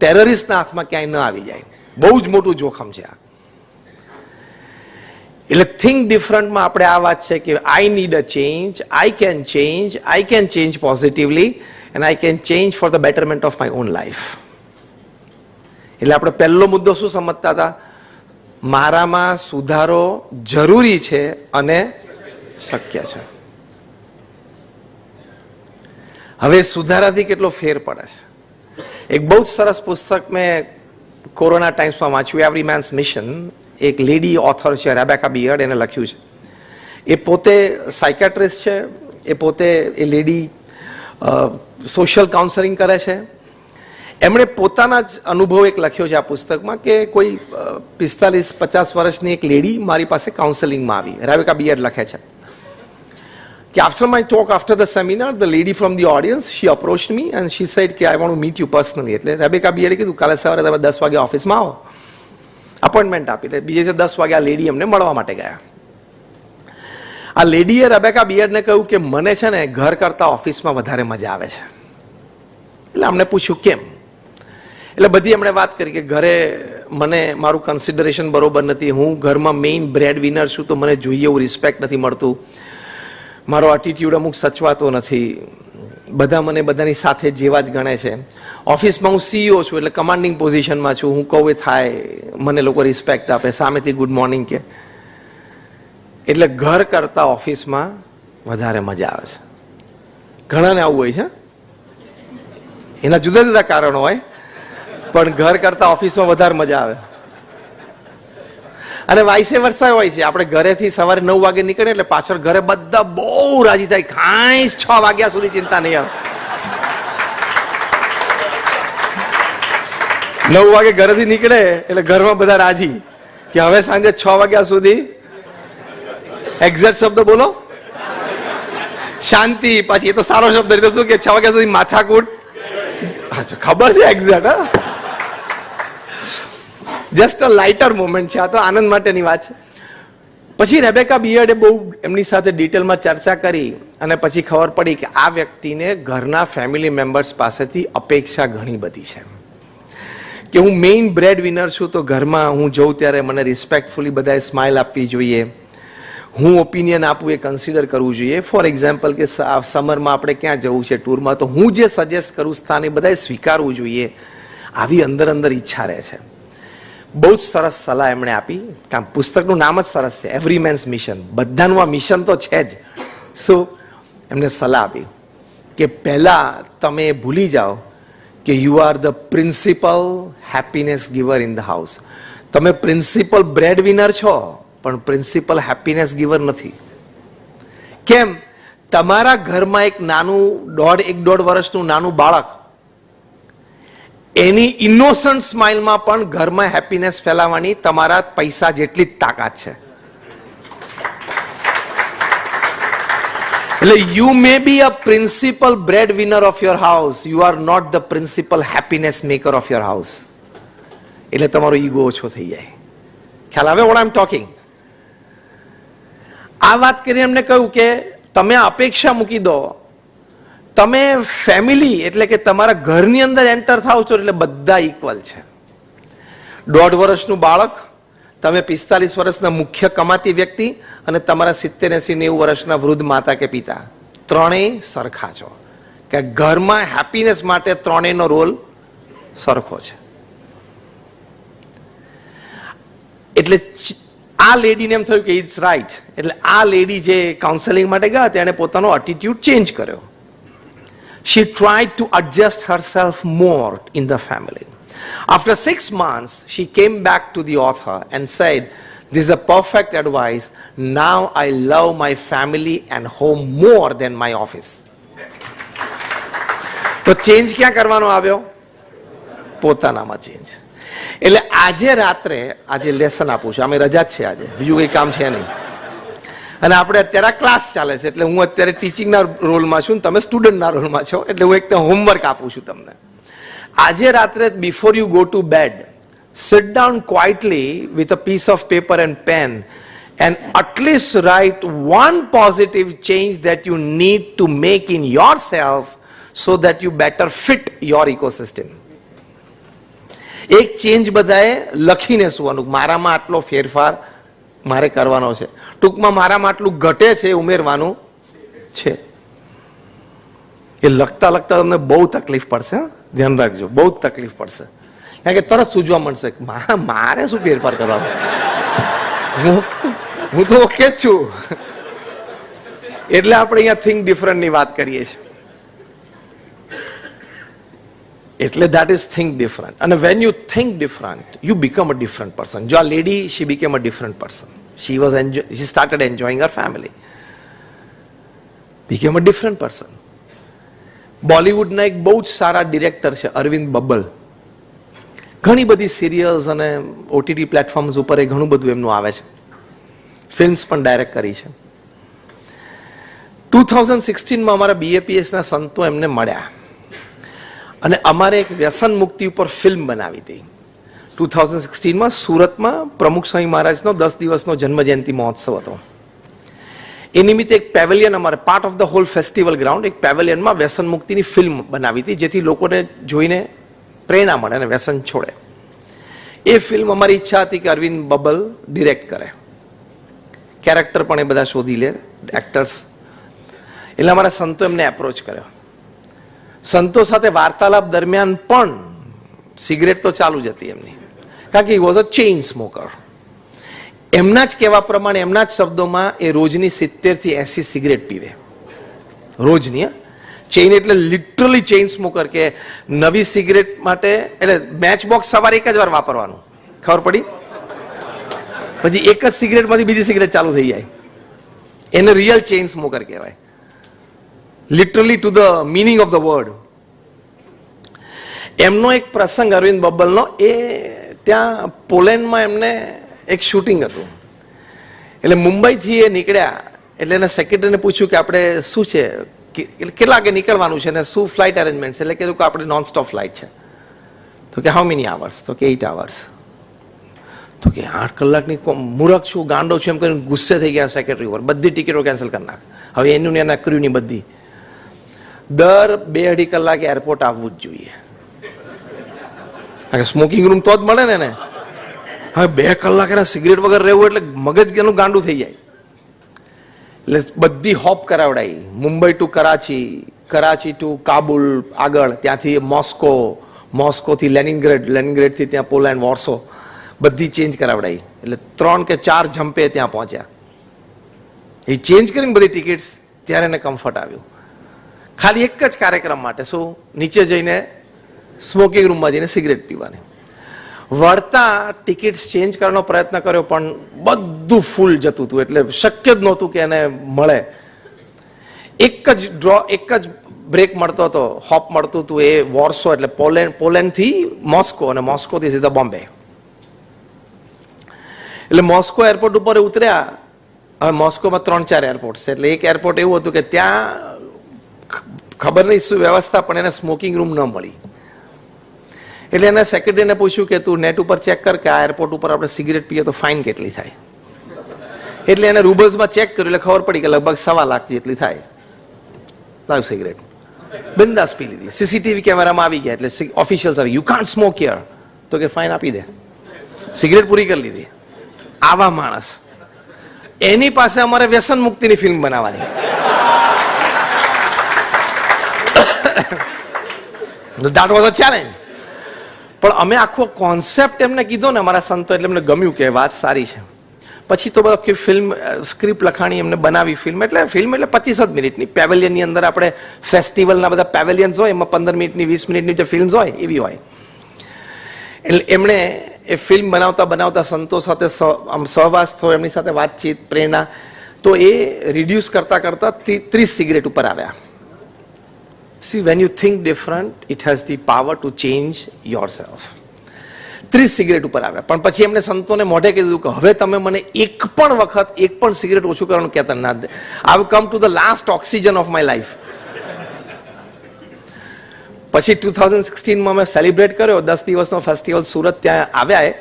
ટેરરિસ્ટના હાથમાં ક્યાંય ન આવી જાય. બહુ જ મોટું જોખમ છે આ. એટલે થિંક ડિફરન્ટમાં આપણે આ વાત છે કે I need a change, I can change positively and I can change for the betterment of my own life. એટલે આપણે પહેલો મુદ્દો શું સમજતા હતા? મારામાં સુધારો જરૂરી છે અને શક્ય છે. હવે સુધારાથી કેટલો ફેર પડે છે? એક બહુ જ સરસ પુસ્તક મેં કોરોના ટાઈમ્સમાં વાંચ્યું, એવરી મેન્સ મિશન. એક લેડી ઓથર છે, રેબેકા બિયર્ડ, એને લખ્યું છે. એ પોતે સાયકેટ્રિસ્ટ છે, એ પોતે એ લેડી સોશિયલ કાઉન્સેલિંગ કરે છે. એમણે પોતાના જ અનુભવ એક લખ્યો છે આ પુસ્તકમાં કે કોઈ 45-50 વર્ષની એક લેડી મારી પાસે કાઉન્સેલિંગમાં આવી. રેબેકા બિયર્ડ લખે છે કે after my talk, after the seminar, the lady from the audience, she approached me and she said કે I want to meet you personally. એટલે રેબેકા બિયર્ડે કીધું કાલે સવારે તમે 10 વાગે ઓફિસમાં આવો, અપોઇન્ટમેન્ટ આપી. એટલે બીજે 10 વાગે આ લેડી અમને મળવા માટે ગયા. આ લેડીએ રેબેકા બિયર્ડને કહ્યું કે મને છે ને ઘર કરતાં ઓફિસમાં વધારે મજા આવે છે. એટલે અમને પૂછ્યું કેમ? એટલે બધી એમણે વાત કરી કે ઘરે મને મારું કન્સિડરેશન બરોબર નથી, હું ઘરમાં મેઇન બ્રેડ વિનર છું તો મને જોઈએ એવું રિસ્પેક્ટ નથી મળતું, મારો એટીટ્યુડ અમુક સચવાતો નથી, બધા મને બધાની સાથે જેવા જ ગણે છે, ઓફિસમાં હું સીઈઓ છું એટલે કમાન્ડિંગ પોઝિશનમાં છું, હું કહું એ થાય, મને લોકો રિસ્પેક્ટ આપે, સામેથી ગુડ મોર્નિંગ કે. એટલે ઘર કરતાં ઓફિસમાં વધારે મજા આવે છે. ઘણાને આવું હોય છે, એના જુદા જુદા કારણો હોય, પણ ઘર કરતાં ઓફિસમાં વધારે મજા આવે. અને વાઇસે વર્ષા હોય છે, આપણે ઘરેથી સવારે 9 વાગે નીકળે એટલે પાછળ ઘરે બધા બહુ રાજી થાય, કાંઈ 6 વાગ્યા સુધી ચિંતા નહીં આવે. 9 વાગે ઘરેથી નીકળે એટલે ઘરમાં બધા રાજી કે હવે સાંજે 6 વાગ્યા સુધી એક્ઝેક્ટ શબ્દ બોલો, શાંતિ. પછી એ તો સારો શબ્દ તો શું કે 6 વાગ્યા સુધી માથાકૂટ, ખબર છે એક્ઝેક્ટ. હા, જસ્ટ અ લાઇટર મોમેન્ટ છે, આ તો આનંદ માટેની વાત છે. પછી રેબેકા બિયર્ડે બહુ એમની સાથે ડિટેલમાં ચર્ચા કરી અને પછી ખબર પડી કે આ વ્યક્તિને ઘરના ફેમિલી મેમ્બર્સ પાસેથી અપેક્ષા ઘણી બધી છે કે હું મેઇન બ્રેડ વિનર છું તો ઘરમાં હું જઉં ત્યારે મને રિસ્પેક્ટફુલી બધાએ સ્માઇલ આપવી જોઈએ, હું ઓપિનિયન આપું એ કન્સિડર કરવું જોઈએ. ફોર એક્ઝામ્પલ કે સમરમાં આપણે ક્યાં જવું છે ટૂરમાં, તો હું જે સજેસ્ટ કરું સ્થાન એ બધાએ સ્વીકારવું જોઈએ, આવી અંદર અંદર ઈચ્છા રહે છે. બહુ જ સરસ સલાહ એમણે આપી. પુસ્તકનું નામ જ સરસ છે, એવરી મેન્સ મિશન. બધાનું આ મિશન તો છે જ. શું એમને સલાહ આપી કે પહેલા તમે ભૂલી જાઓ કે you are the principal happiness giver in the house. તમે પ્રિન્સિપલ બ્રેડ વિનર છો પણ પ્રિન્સિપલ હેપીનેસ ગિવર નથી. કેમ? તમારા ઘરમાં એક નાનું 1.5 વર્ષનું નાનું બાળક, એની ઇનોસન્ટ સ્માઇલમાં પણ ઘરમાં હેપીનેસ ફેલાવવાની તમારા પૈસા જેટલી જ તાકાત છે. એટલે you may be a principal breadwinner of your house, you are not the principal happiness maker of your house. એટલે તમારો ઈગો ઓછો થઈ જાય. ખ્યાલ આવે વોટ આઈ એમ ટોકિંગ? આ વાત કરીને એમને કહ્યું કે તમે અપેક્ષા મૂકી દો, તમે ફેમિલી એટલે કે તમારા ઘરની અંદર એન્ટર થાવ છો એટલે બધા ઇક્વલ છે. 1.5 વર્ષનું બાળક, તમે 45 વર્ષના મુખ્ય કમાતી વ્યક્તિ અને તમારા 70, 80, 90 વર્ષના વૃદ્ધ માતા કે પિતા, ત્રણેય સરખા છો. કે ઘરમાં હેપીનેસ માટે ત્રણેયનો રોલ સરખો છે. એટલે આ લેડીને એમ થયું કે ઇટ્સ રાઈટ. એટલે આ લેડી જે કાઉન્સેલિંગ માટે ગયા તેણે પોતાનો એટીટ્યુડ ચેન્જ કર્યો. She tried to adjust herself more in the family. After 6 months, she came back to the author and said, "This is a perfect advice. Now I love my family and home more than my office." તો change ક્યાં કરવાનો આવ્યો? પોતાનામાં change. એટલે આજે રાત્રે આજે lesson આપું છું, અમે રજા જ છે આજે, બીજું કંઈ કામ છે નહીં. અને આપણે અત્યારે ક્લાસ ચાલે છે, એટલે હું અત્યારે ટીચિંગના રોલમાં છું, તમે સ્ટુડન્ટના રોલમાં છો, એટલે હું એક હોમવર્ક આપું છું તમને. આજે રાત્રે before you go to bed, sit down quietly with a piece of paper and pen and at least write one positive change that you need to make in yourself so that you better fit your ecosystem. એક change બધાએ લખીને સુવાનું, મારામાં આટલો ફેરફાર મારે કરવાનો છે, ટૂંકમાં મારામાં આટલું ઘટે છે ઉમેરવાનું છે. એ લખતા લખતા તમને બહુ તકલીફ પડશે, ધ્યાન રાખજો, બહુ જ તકલીફ પડશે, કારણ કે તરત સૂઝવા મળશે મારે શું ફેરફાર કરવાનો, હું તો ઓકે જ છું. એટલે આપણે અહીંયા થિંક ડિફરન્ટની વાત કરીએ છીએ. એટલે ધેટ ઇઝ થિંક ડિફરન્ટ. અને when you think different you become a different person. જો આ lady, she became a different person. She started enjoying her family, became a different person. બોલિવૂડના એક બહુ જ સારા ડિરેક્ટર છે અરવિંદ બબ્બલ. ઘણી બધી સિરિયલ્સ અને ઓટીટી પ્લેટફોર્મ્સ ઉપર એ ઘણું બધું એમનું આવે છે, ફિલ્મ્સ પણ ડાયરેક્ટ કરી છે. 2016માં અમારા બીએપીએસના સંતો એમને મળ્યા અને અમારે એક વ્યસન મુક્તિ ઉપર ફિલ્મ બનાવી હતી. 2016માં સુરતમાં પ્રમુખ સ્વામી મહારાજનો 10 દિવસનો જન્મજયંતિ મહોત્સવ હતો. એ નિમિત્તે એક પેવેલિયન, અમારે part of the whole festival ground, એક પેવેલિયનમાં વ્યસન મુક્તિની ફિલ્મ બનાવી હતી, જેથી લોકોને જોઈને પ્રેરણા મળે અને વ્યસન છોડે. એ ફિલ્મ અમારી ઈચ્છા હતી કે અરવિંદ બબ્બલ ડિરેક્ટ કરે, કેરેક્ટર પણ એ બધા શોધી લે, એક્ટર્સ. એટલે અમારા સંતો એમને એપ્રોચ કર્યો. સંતો સાથે વાર્તાલાપ દરમિયાન પણ સિગરેટ તો ચાલુ જ હતી એમની, કારણ કે he was a chain smoker. એમના જ કહેવા પ્રમાણે, એમના જ શબ્દોમાં, એ રોજની 70 થી 80 સિગરેટ પીવે, રોજની. ચેઇન એટલે લિટરલી ચેઇન સ્મોકર, કે નવી સિગરેટ માટે એટલે મેચ બોક્સ સવારે એક જ વાર વાપરવાનું, ખબર પડી, પછી એક જ સિગરેટમાંથી બીજી સિગરેટ ચાલુ થઈ જાય. એને રિયલ ચેઇન સ્મોકર કહેવાય, literally to the meaning of the word. એમનો એક પ્રસંગ અરવિંદ બબ્બલનો, એ ત્યાં પોલેન્ડમાં એમને એક શૂટિંગ હતું. એટલે મુંબઈથી એ નીકળ્યા, એટલે એના સેક્રેટરીને પૂછ્યું કે આપણે શું છે, કેટલા વાગે નીકળવાનું છે ને શું ફ્લાઇટ અરેન્જમેન્ટ છે. એટલે કીધું કે આપણે નોન સ્ટોપ ફ્લાઇટ છે. તો કે હાઉ મેની આવર્સ? તો કે 8 hours. તો કે 8 કલાકની મૂરખ છું, ગાંડો છું એમ કરીને ગુસ્સે થઈ ગયા સેક્રેટરી ઉપર. બધી ટિકિટો કેન્સલ કરી નાખ. હવે એનું ને એના ક્રૂની બધી દર 2-2.5 કલાકે એરપોર્ટ આવવું જ જોઈએ, કારણ કે સ્મોકિંગ રૂમ તો જ મળે ને એને. હવે 2 કલાક એના સિગરેટ વગર રહેવું એટલે મગજ એનું ગાંડું થઈ જાય. એટલે બધી હોપ કરાવડાવી, મુંબઈ ટુ કરાચી, કરાચી ટુ કાબુલ, આગળ ત્યાંથી મોસ્કો, મોસ્કોથી લેનિનગ્રેડ, લેનિનગ્રેડથી ત્યાં પોલેન્ડ, વોર્સો, બધી ચેન્જ કરાવડાવી. એટલે 3 કે 4 જમ્પે ત્યાં પહોંચ્યા. એ ચેન્જ કરીને બધી ટિકિટ્સ, ત્યારે એને કમ્ફર્ટ આવ્યું. ખાલી એક જ કાર્યક્રમ માટે, શું, નીચે જઈને સ્મોકિંગ રૂમમાં જઈને સિગરેટ પીવાની. વળતા ટિકિટ્સ ચેન્જ કરવાનો પ્રયત્ન કર્યો, પણ બધું ફૂલ જતું હતું, એટલે શક્ય જ નહોતું કે એને મળે. એક જ બ્રેક મળતો હતો, હોપ મળતું હતું, એ વોર્સો એટલે પોલેન્ડથી મોસ્કો અને મોસ્કોથી સીધા બોમ્બે. એટલે મોસ્કો એરપોર્ટ ઉપર ઉતર્યા. હવે મોસ્કોમાં 3-4 એરપોર્ટ છે, એટલે એક એરપોર્ટ એવું હતું કે ત્યાં ખબર નહીં શું વ્યવસ્થા, પણ એને સ્મોકિંગ રૂમ ન મળી. એટલે એને સેક્રેટરીને પૂછ્યું કે તું નેટ ઉપર ચેક કર કે આ એરપોર્ટ ઉપર આપણે સિગરેટ પીએ તો ફાઇન કેટલી થાય. એટલે એને રૂબલ્સમાં ચેક કર્યું, એટલે ખબર પડી કે લગભગ 1.25 લાખ જેટલી થાય. લાવ સિગરેટ, બિંદાસ પી લીધી. સીસીટીવી કેમેરામાં આવી ગયા, એટલે ઓફિશિયલ્સ આવી, યુ કાન્ટ સ્મોક હિયર. તો કે ફાઇન આપી દે, સિગરેટ પૂરી કરી લીધી. આવા માણસ, એની પાસે અમારે વ્યસન મુક્તિની ફિલ્મ બનાવવાની. That was a challenge. પણ અમે આખો કોન્સેપ્ટ એમને કીધો ને અમારા સંતો, એટલે એમને ગમ્યું કે વાત સારી છે. પછી તો બધા ફિલ્મ સ્ક્રિપ્ટ લખાણી, એમને બનાવી ફિલ્મ. એટલે ફિલ્મ એટલે 25 જ મિનિટની, પેવેલિયનની અંદર આપણે ફેસ્ટિવલના બધા પેવેલિયન્સ હોય, એમાં 15 મિનિટની 20 મિનિટની જે ફિલ્મ્સ હોય એવી હોય. એટલે એમણે એ ફિલ્મ બનાવતા બનાવતા સંતો સાથે સહવાસ થયો, એમની સાથે વાતચીત, પ્રેરણા, તો એ રિડ્યુસ કરતા કરતા 30 સિગરેટ ઉપર આવ્યા. See, when you think different, it has the power to change yourself. 30 cigarette ઉપર આવ્યા. પણ પછી એમને સંતોને મોઢે કીધું કે હવે તમે મને એક પણ વખત એક પણ સિગરેટ ઓછું કરવાનું કહેતા ના દે. I have come to the last oxygen of my life. પછી 2016માં મેં સેલિબ્રેટ કર્યો 10 દિવસનો ફેસ્ટિવલ. સુરત ત્યાં આવ્યા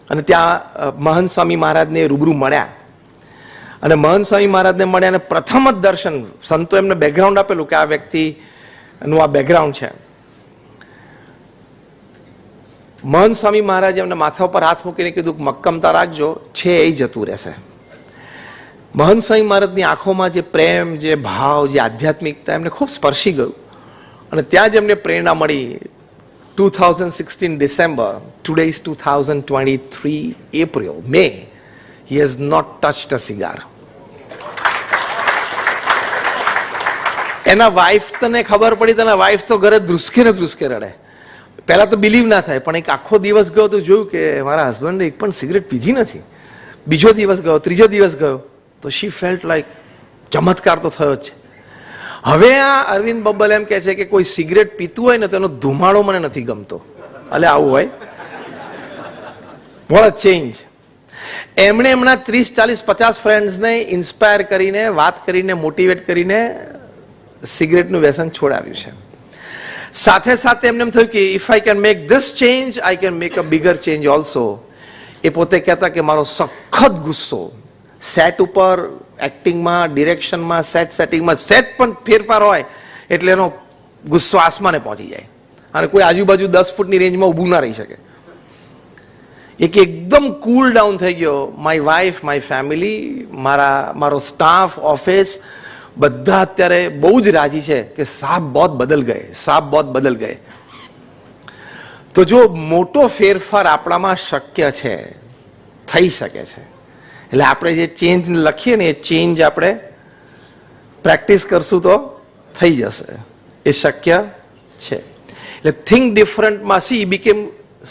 અને ત્યાં મહંત સ્વામી મહારાજને રૂબરૂ મળ્યા. અને મહંત સ્વામી મહારાજને મળ્યા અને પ્રથમ જ દર્શન સંતો એમને બેકગ્રાઉન્ડ આપેલું કે આ વ્યક્તિનું આ બેકગ્રાઉન્ડ છે. મહંત સ્વામી મહારાજે એમને માથા ઉપર હાથ મૂકીને કીધું કે મક્કમતા રાખજો, છે એ જતું રહેશે. મહંત સ્વામી મહારાજની આંખોમાં જે પ્રેમ, જે ભાવ, જે આધ્યાત્મિકતા એમને ખૂબ સ્પર્શી ગયું. અને ત્યાં જ એમને પ્રેરણા મળી. 2016 December, today is 2023 April, May, he has not touched a cigar. એના વાઈફ તને ખબર પડી તો એના વાઈફ તો ઘરે ધ્રુસકે ને ધ્રુસકે રડે. પહેલા તો બિલીવ ના થાય, પણ એક આખો દિવસ ગયો તો જોયું કે મારા હસબન્ડે એક પણ સિગરેટ પીધી નથી. બીજો દિવસ ગયો, ત્રીજો દિવસ ગયો તો શી ફેલ્ટ લાઈક ચમત્કાર તો થયો જ છે. હવે આ અરવિંદ બબ્બલ એમ કહે છે કે કોઈ સિગરેટ પીતું હોય ને તેનો ધુમાડો મને નથી ગમતો. અલે આવું હોય? What a change. એમણે એમના 30, 40, 50 ફ્રેન્ડ્સને ઇન્સ્પાયર કરીને, વાત કરીને, મોટિવેટ કરીને સિગરેટનું વ્યસન છોડાવ્યું છે. સાથે સાથે એમને એમ થયું કે if I can make this change, I can make a bigger change also. એ પોતે કહેતા કે મારો સખત ગુસ્સો સેટ ઉપર, એક્ટિંગમાં, ડિરેક્શનમાં, સેટિંગમાં સેટ પણ ફેરફાર હોય એટલે એનો ગુસ્સો આસમાને પહોંચી જાય અને કોઈ આજુબાજુ 10 ફૂટની રેન્જમાં ઊભું ના રહી શકે. એક એકદમ કૂલ ડાઉન થઈ ગયો. માય વાઈફ, માય ફેમિલી, મારો સ્ટાફ, ઓફિસ બધા અત્યારે બહુ જ રાજી છે કે સાબ બહોત બદલ ગયે, સાબ બહોત બદલ ગયે. તો જો મોટો ફેરફાર આપણામાં શક્ય છે, થઈ શકે છે. એટલે આપણે જે ચેન્જ લખીએ ને એ ચેન્જ આપણે પ્રેક્ટિસ કરશું તો થઈ જશે, એ શક્ય છે. એટલે થિંક ડિફરન્ટમાં સી બીકેમ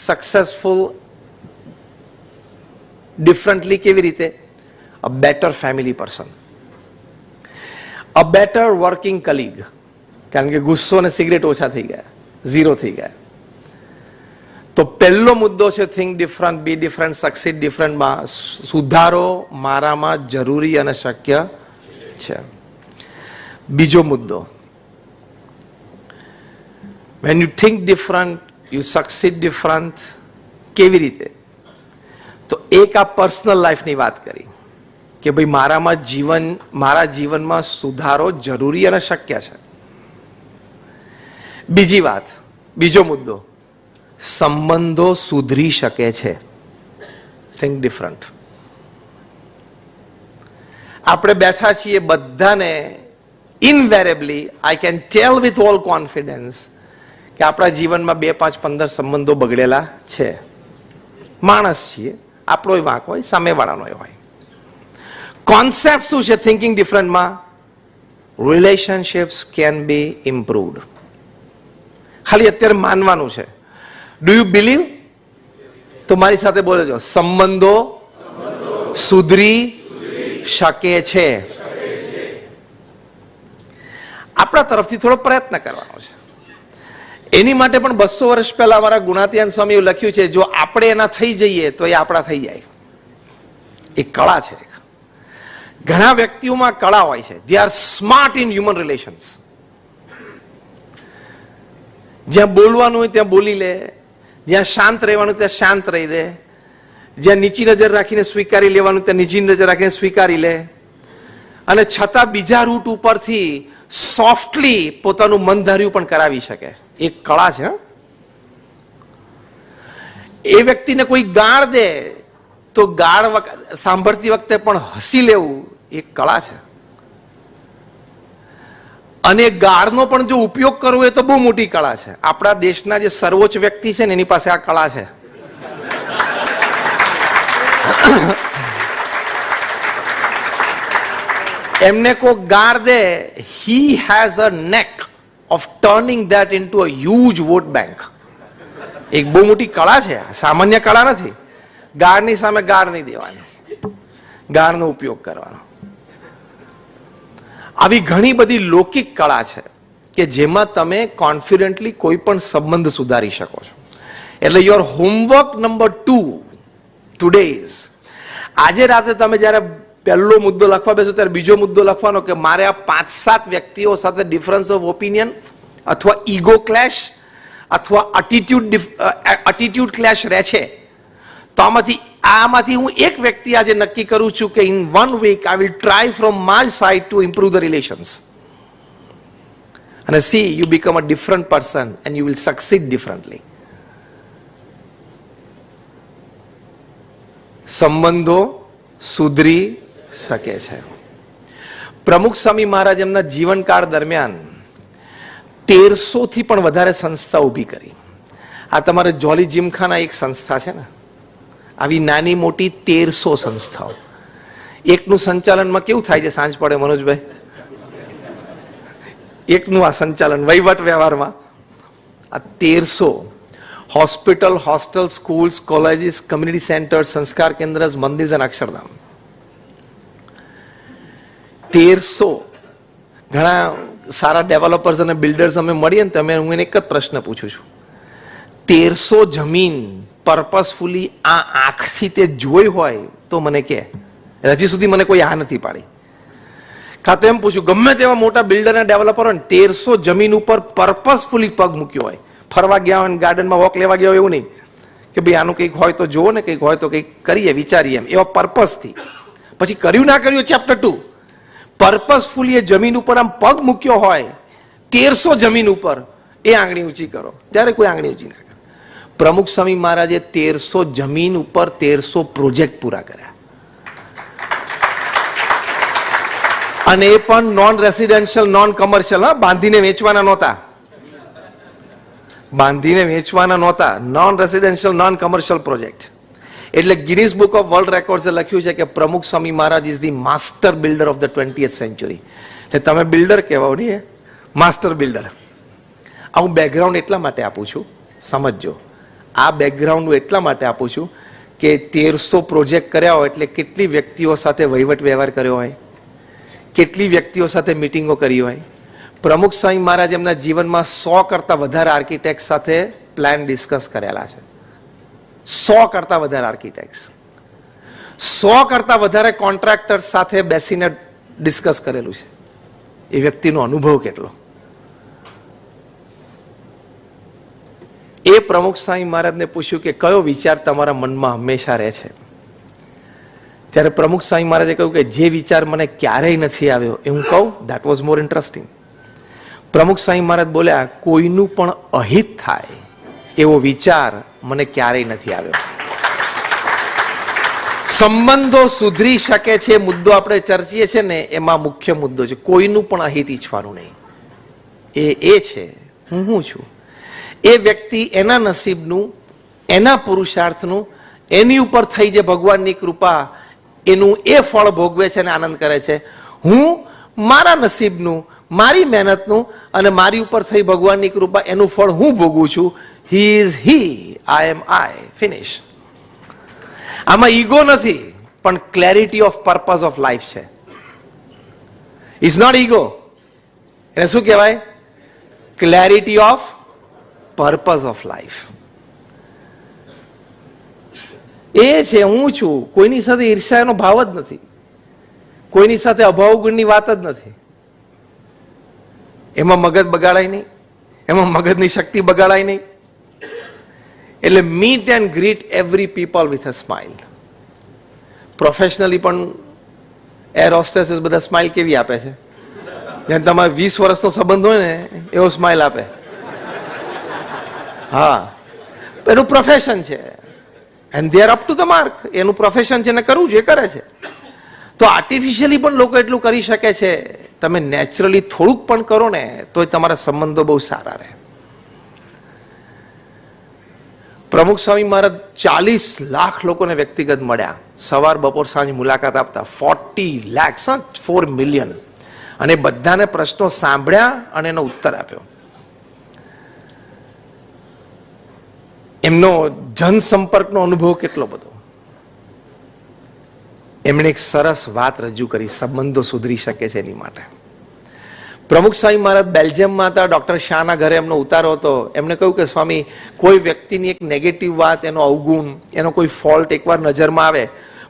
સક્સેસફુલ ડિફરન્ટલી. કેવી રીતે? A better family person, a better working colleague. કારણ કે ગુસ્સો અને સિગરેટ ઓછા થઈ ગયા, 0 થઈ ગયા. તો પહેલો મુદ્દો છે think different, be different, succeed ડિફરન્ટમાં સુધારો મારામાં જરૂરી અને શક્ય છે. બીજો મુદ્દો, when you think different, you succeed different. કેવી રીતે? તો એક આ પર્સનલ લાઈફની વાત કરી કે ભાઈ મારા જીવનમાં સુધારો જરૂરી અને શક્ય છે. બીજી વાત, બીજો મુદ્દો, સંબંધો સુધરી શકે છે. Think different. આપણે બેઠા છીએ બધાને invariably, I can tell with all confidence કે આપણા જીવનમાં 2, 5, 15 સંબંધો બગડેલા છે. માણસ છીએ, આપણોય વાંક હોય, સામેવાળાનોય હોય. કોન્સેપ્ટ શું છે થિંકિંગ ડિફરન્ટમાં? Relationships can be improved. ખાલી અત્યારે માનવાનું છે. Do you believe? તો મારી સાથે બોલજો, સંબંધો સુધરી શકે છે. આપણા તરફથી થોડો પ્રયત્ન કરવાનો છે. એની માટે પણ 200 વર્ષ પહેલા અમારા ગુણાતીયન સ્વામીએ લખ્યું છે, જો આપણે એના થઈ જઈએ તો એ આપણા થઈ જાય. એ કળા છે. ઘણા વ્યક્તિઓમાં કળા હોય છે. They are smart in human relations. જ્યાં બોલવાનું હોય ત્યાં બોલી લે, જ્યાં શાંત રહેવાનું ત્યાં શાંત રહી દે, જ્યાં નીચી નજર રાખીને સ્વીકારી લેવાનું ત્યાં નીચી નજર રાખીને સ્વીકારી લે, અને છતાં બીજા રૂટ ઉપરથી સોફ્ટલી પોતાનું મન ધાર્યું પણ કરાવી શકે. એક કળા છે. એ વ્યક્તિને કોઈ ગાળ દે તો ગાળ સાંભળતી વખતે પણ હસી લેવું એક કળા છે. અને ગાળનો પણ જો ઉપયોગ કરવો એ તો બહુ મોટી કળા છે. આપણા દેશના જે સર્વોચ્ચ વ્યક્તિ છે ને એની પાસે આ કળા છે. એમને કોઈ ગાળ દે, he has a knack of turning that into a huge vote bank. એક બહુ મોટી કળા છે, સામાન્ય કળા નથી. ગાળની સામે ગાળ નહીં દેવાની, ગાળનો ઉપયોગ કરવાનો. આવી ઘણી બધી લૌકિક કળા છે કે જેમાં તમે કોન્ફિડન્ટલી કોઈ પણ સંબંધ સુધારી શકો છો. એટલે your homework number 2 today is, આજે રાતે તમે જ્યારે પહેલો મુદ્દો લખવા બેસો ત્યારે બીજો મુદ્દો લખવાનો કે મારે આ 5-7 વ્યક્તિઓ સાથે ડિફરન્સ ઓફ ઓપિનિયન અથવા ઈગો ક્લેશ અથવા એટીટ્યુડ ક્લેશ રહે છે, તો આમાંથી હું એક વ્યક્તિ આજે નક્કી કરું છું કે in 1 week I will try from my side to improve the relations, અને see you become a different person and you will succeed differently. સંબંધો સુધરી શકે છે. પ્રમુખ સ્વામી મહારાજ એમના જીવનકાળ દરમિયાન 1300 થી પણ વધારે સંસ્થા ઊભી કરી. આ તમારે જોલી જીમખાના એક સંસ્થા છે ને, આવી નાની મોટી 1300 સંસ્થાઓ. એકનું સંચાલનમાં કેવું થાય છે સાંજ પડે મનોજભાઈ? એકનું આ સંચાલન વહીવટ વ્યવહારમાં આ 1300 hospital, hostel, schools, colleges, community centre, સંસ્કાર કેન્દ્ર, મંદિર અને અક્ષરધામ. 1300. ઘણા સારા ડેવલપર્સ અને બિલ્ડર્સ અમે મળીએ ને તમે હું એને એક જ પ્રશ્ન પૂછું છું, 1300 જમીન પર્પસફુલી આ આંખથી તે જોઈ હોય તો મને કે. હજી સુધી મને કોઈ આ નથી પાડી. કાં તો એમ પૂછ્યું ગમે તેવા મોટા બિલ્ડર અને ડેવલપર હોય 1300 જમીન ઉપર પર્પસફુલી પગ મૂક્યો હોય, ફરવા ગયા હોય ગાર્ડનમાં વોક લેવા ગયા હોય એવું નહીં કે ભાઈ આનું કંઈક હોય તો જુઓ ને, કંઈક હોય તો કંઈક કરીએ વિચારીએ, એમ એવા પર્પસથી. પછી કર્યું ના કર્યું ચેપ્ટર 2. પર્પસફુલી એ જમીન ઉપર આમ પગ મૂક્યો હોય 1300 જમીન ઉપર, એ આંગળી ઊંચી કરો. ત્યારે કોઈ આંગળી ઊંચી ના કરે. પ્રમુખ સ્વામી મહારાજે 1300 જમીન ઉપર 1300 પ્રોજેક્ટ પૂરા કર્યા, અને એ પણ નોન રેસિડેન્શિયલ, નોન કમર્શિયલ. બાંધીને વેચવાના નહોતા, non residential, non commercial project. એટલે ગિનીસ બુક ઓફ વર્લ્ડ રેકોર્ડ્સે લખ્યું છે કે Pramukh Swami Maharaj is the master builder of the 20th century. એટલે તમે બિલ્ડર કહેવાઓ ને, માસ્ટર બિલ્ડર. આ હું બેકગ્રાઉન્ડ એટલા માટે આપું છું, સમજજો. આ બેકગ્રાઉન્ડ હું એટલા માટે આપું છું કે 1300 પ્રોજેક્ટ કર્યા હોય એટલે કેટલી વ્યક્તિઓ સાથે વહીવટ વ્યવહાર કર્યો હોય, કેટલી વ્યક્તિઓ સાથે મિટિંગો કરી હોય. પ્રમુખ સ્વામી મહારાજ એમના જીવનમાં 100 કરતાં વધારે આર્કિટેક્ટ સાથે પ્લાન ડિસ્કસ કરેલા છે. 100 કરતાં વધારે આર્કિટેક્ટ, 100 કરતાં વધારે કોન્ટ્રાક્ટર સાથે બેસીને ડિસ્કસ કરેલું છે. એ વ્યક્તિનો અનુભવ કેટલો. એ પ્રમુખ સ્વામી મહારાજને પૂછ્યું કે કયો વિચાર તમારા મનમાં હંમેશા રહે છે? ત્યારે પ્રમુખ સ્વામી મહારાજે કહ્યું કે જે વિચાર મને ક્યારેય નથી આવ્યો એ હું કહું. That was more interesting. પ્રમુખ સ્વામી મહારાજ બોલ્યા કોઈનું પણ અહિત થાય એવો વિચાર મને ક્યારેય નથી આવ્યો. સંબંધો સુધરી શકે છે મુદ્દો આપણે ચર્ચીએ છીએ ને, એમાં મુખ્ય મુદ્દો છે કોઈનું પણ અહિત ઈચ્છવાનું નહીં. એ છે હું છું. એ વ્યક્તિ એના નસીબનું, એના પુરુષાર્થનું, એની ઉપર થઈ જે ભગવાનની કૃપા એનું એ ફળ ભોગવે છે અને આનંદ કરે છે. હું મારા નસીબનું, મારી મહેનતનું અને મારી ઉપર થઈ ભગવાનની કૃપા એનું ફળ હું ભોગવું છું. He is he, I am I, finish. આમાં ઈગો નથી, પણ clarity of purpose of life છે. Is not ego. એને શું કહેવાય? Clarity of purpose of life. એ છે હું છું. કોઈની સાથે ઈર્ષ્યાનો ભાવ જ નથી, કોઈની સાથે અભાવ ગુણની વાત જ નથી. એમાં મગજ બગાડાય નહીં, એમાં મગજની શક્તિ બગાડાય નહીં. એટલે meet and greet every people with a smile. Professionally પણ એર હોસ્ટેસીસ બધા સ્માઇલ કેવી આપે છે? જેમ તમારે 20 વર્ષનો સંબંધ હોય ને એવો સ્માઇલ આપે. હા, એનું પ્રોફેશન છે and they are up to the mark. એનું પ્રોફેશન છે ને કરવું જોઈએ, કરે છે. તો આર્ટિફિશિયલી પણ લોકો એટલું કરી શકે છે. તમે નેચરલી થોડુંક પણ કરો ને તો તમારા સંબંધો બહુ સારા રહે. પ્રમુખ સ્વામી મહારાજ 40 લાખ લોકોને વ્યક્તિગત મળ્યા, સવાર બપોર સાંજ મુલાકાત આપતા. 40 lakhs, 4 million. અને બધાને પ્રશ્નો સાંભળ્યા અને એનો ઉત્તર આપ્યો. એમનો જનસંપર્કનો અનુભવ કેટલો બધો. એમણે એક સરસ વાત રજૂ કરી સંબંધો સુધરી શકે છે એની માટે. પ્રમુખ સ્વામી મહારાજ બેલ્જિયમમાં હતા, ડોક્ટર શાહના ઘરે એમનો ઉતારો હતો. એમને કહ્યું કે સ્વામી, કોઈ વ્યક્તિની એક નેગેટિવ વાત, એનો અવગુણ, એનો કોઈ ફોલ્ટ એકવાર નજરમાં આવે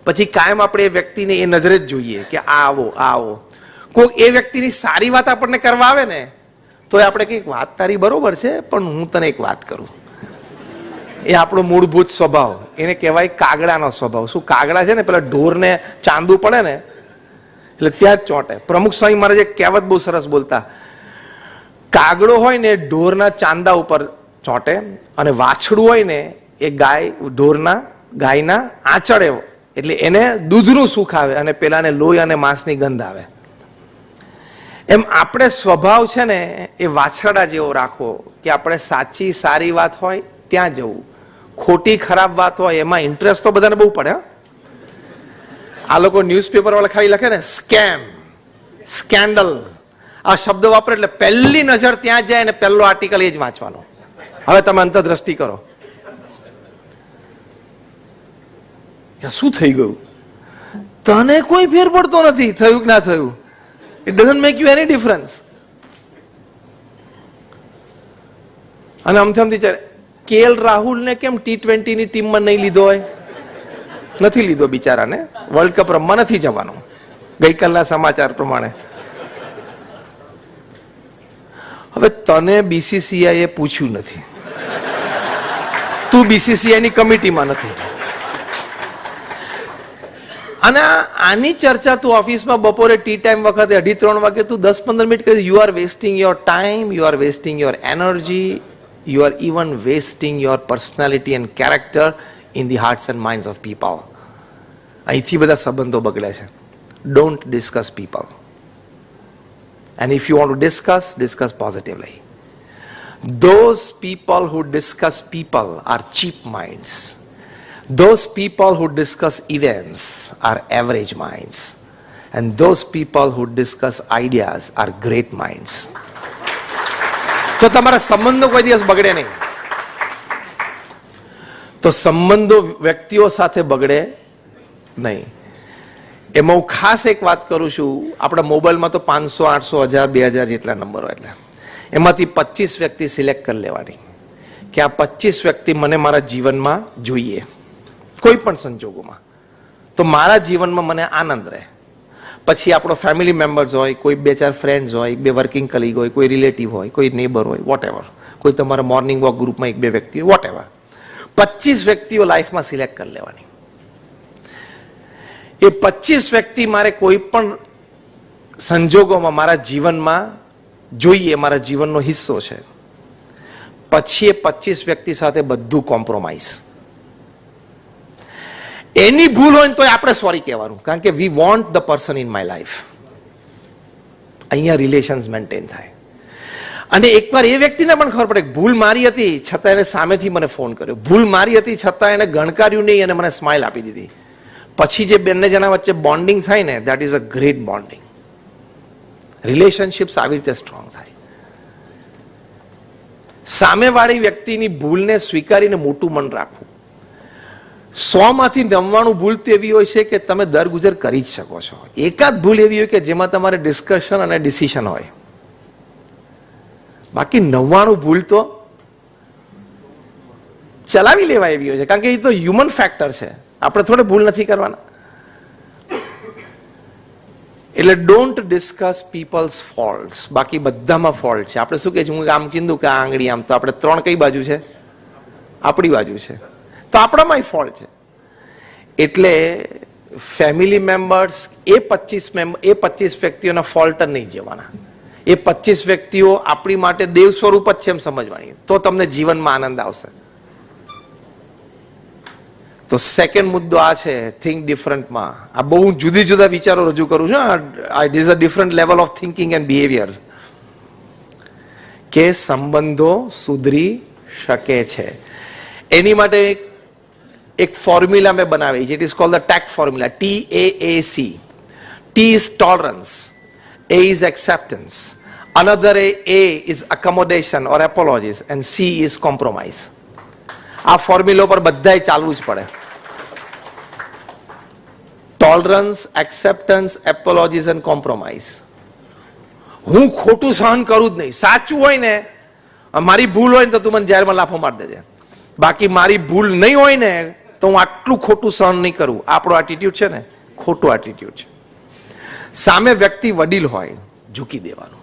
પછી કાયમ આપણે એ વ્યક્તિને એ નજરે જ જોઈએ કે આ આવો. કોઈ એ વ્યક્તિની સારી વાત આપણને કરવા આવે ને તો આપણે કંઈક વાત તારી બરોબર છે, પણ હું તને એક વાત કરું. એ આપણો મૂળભૂત સ્વભાવ, એને કહેવાય કાગડાનો સ્વભાવ. શું કાગડા છે ને પેલા ઢોરને ચાંદવું પડે ને એટલે ત્યાં જ ચોંટે. પ્રમુખ સ્વામી મહારાજ એક કહેવત બહુ સરસ બોલતા, કાગડો હોય ને ઢોરના ચાંદા ઉપર ચોંટે અને વાછડું હોય ને એ ગાયના આંચળે, એટલે એને દૂધનું સુખ આવે અને પેલાને લોહી અને માંસની ગંધ આવે. એમ આપણે સ્વભાવ છે ને એ વાછરડા જેવો રાખવો કે આપણે સાચી સારી વાત હોય ત્યાં જવું, ખોટી ખરાબ વાત હોય એમાં ઇન્ટરેસ્ટ તો બધાને બહુ પડે. આ લોકો ન્યૂઝપેપર વાળા ખાલી લખે ને સ્કેમ, સ્કેન્ડલ, આ શબ્દ વાપરે એટલે પહેલી નજર ત્યાં જાય ને પહેલો આર્ટિકલ એ જ વાંચવાનો. હવે તમે અંતરદ્રષ્ટિ કરો, શું થઈ ગયું? તને કોઈ ફેર પડતો નથી, થયું કે ના થયું. It doesn't make you any difference. અને આમથી કેએલ રાહુલને કેમ T20 ની ટીમમાં નહીં લીધો હોય? નથી લીધો બિચારાને, વર્લ્ડ કપ રમવા નથી જવાનું ગઈકાલના સમાચાર પ્રમાણે. હવે તને BCCI એ પૂછ્યું નથી, તું BCCI ની કમિટીમાં નથી, અને આની ચર્ચા તું ઓફિસમાં બપોરે ટી ટાઈમ વખતે 2:30 વાગે તું 10-15 મિનિટ કરી. You are wasting your time, you are wasting your energy, you are even wasting your personality and character in the hearts and minds of people. અહીંથી બધા સંબંધો બગડે છે. Don't discuss people. And if you want to discuss positively. Those people who discuss people are cheap minds. Those people who discuss events are average minds. And those people who discuss ideas are great minds. તો તમારા સંબંધો કોઈ દિવસ બગડે નહીં. તો સંબંધો વ્યક્તિઓ સાથે બગડે નહીં. એમાં હું ખાસ એક વાત કરું છું, આપણા મોબાઈલમાં તો 500, 800, 1000, 2000 જેટલા નંબર હોય, એટલે એમાંથી 25 વ્યક્તિ સિલેક્ટ કરી લેવાની કે આ 25 વ્યક્તિ મને મારા જીવનમાં જોઈએ કોઈ પણ સંજોગોમાં, તો મારા જીવનમાં મને આનંદ રહે. પછી આપણો ફેમિલી મેમ્બર્સ હોય, કોઈ 2-4 ફ્રેન્ડ્સ હોય, 2 વર્કિંગ કલીગ હોય, કોઈ રિલેટિવ હોય, કોઈ નેબર હોય, વોટ એવર, કોઈ તમારા મોર્નિંગ વોક ગ્રુપમાં 1-2 વ્યક્તિ હોય, વોટ એવર. 25 વ્યક્તિઓ લાઈફમાં સિલેક્ટ કરી લેવાની. એ 25 વ્યક્તિ મારે કોઈ પણ સંજોગોમાં મારા જીવનમાં જોઈએ, મારા જીવનનો હિસ્સો છે. પછી એ 25 વ્યક્તિ સાથે બધું કોમ્પ્રોમાઇઝ. એની ભૂલ હોય ને તો આપણે સોરી કહેવાનું, કારણ કે we want the person in my life. અહીંયા રિલેશન્સ મેન્ટેન થાય. અને એકવાર એ વ્યક્તિને પણ ખબર પડે કે ભૂલ મારી હતી છતાં એને સામેથી મને ફોન કર્યો, ભૂલ મારી હતી છતાં એને ગણકાર્યું નહીં અને મને સ્માઇલ આપી દીધી. પછી જે બંને જણા વચ્ચે બોન્ડિંગ થાય ને, that is a great bonding. Relationships આવી રીતે સ્ટ્રોંગ થાય. સામેવાળી વ્યક્તિની ભૂલને સ્વીકારીને મોટું મન રાખવું. 100માંથી 99 ભૂલ તો એવી હોય છે કે તમે દરગુજર કરી જ શકો છો. એકાદ ભૂલ એવી હોય કે જેમાં તમારે ડિસ્કશન અને ડિસિઝન હોય. બાકી 99 ભૂલ તો ચલાવી લેવાય એવી હોય છે, કારણ કે એ તો હ્યુમન ફેક્ટર છે. આપણે થોડે ભૂલ નથી કરવાના. એટલે ડોન્ટ ડિસ્કસ પીપલ્સ ફોલ્ટ્સ. બાકી બધામાં ફોલ્ટ છે. આપણે શું કહે છે, હું આમ કીધું કે આ આંગળી આમ, તો આપણે 3 કઈ બાજુ છે? આપણી બાજુ છે. તો આપણામાં ફોલ્ટ છે. એટલે ફેમિલી મેમ્બર્સ એ 25 વ્યક્તિઓના ફોલ્ટ જ નહીં જોવાના. એ 25 વ્યક્તિઓ આપણી માટે દેવ સ્વરૂપ જ છે એમ સમજવાની, તો તમને જીવનમાં આનંદ આવશે. તો સેકન્ડ મુદ્દો આ છે, થિંક ડિફરન્ટમાં. આ બહુ જુદી જુદા વિચારો રજૂ કરું છું. It is a different level of thinking and behaviours. કે સંબંધો સુધરી શકે છે. એની માટે એક ફોર્મ્યુલા મેં બનાવી છે. It is called the TAAC formula, TAAC. T is tolerance, A is acceptance, another A is accommodation or apologies, and C is compromise. આ ફોર્મ્યુલા પર બધાય ચાલવું જ પડે. Tolerance, acceptance, એપોલોજીસ and compromise. હું ખોટું સહન કરું જ નહીં. સાચું હોય ને, મારી ભૂલ હોય ને તો તું મને જાહેરમાં લાફો મારી દેજે, બાકી મારી ભૂલ નહીં હોય ને તો હું આટલું ખોટું સહન નહીં કરું. આપણો એટીટ્યુડ છે ને ખોટું એટીટ્યુડ છે. સામે વ્યક્તિ વડીલ હોય, ઝૂકી દેવાનું.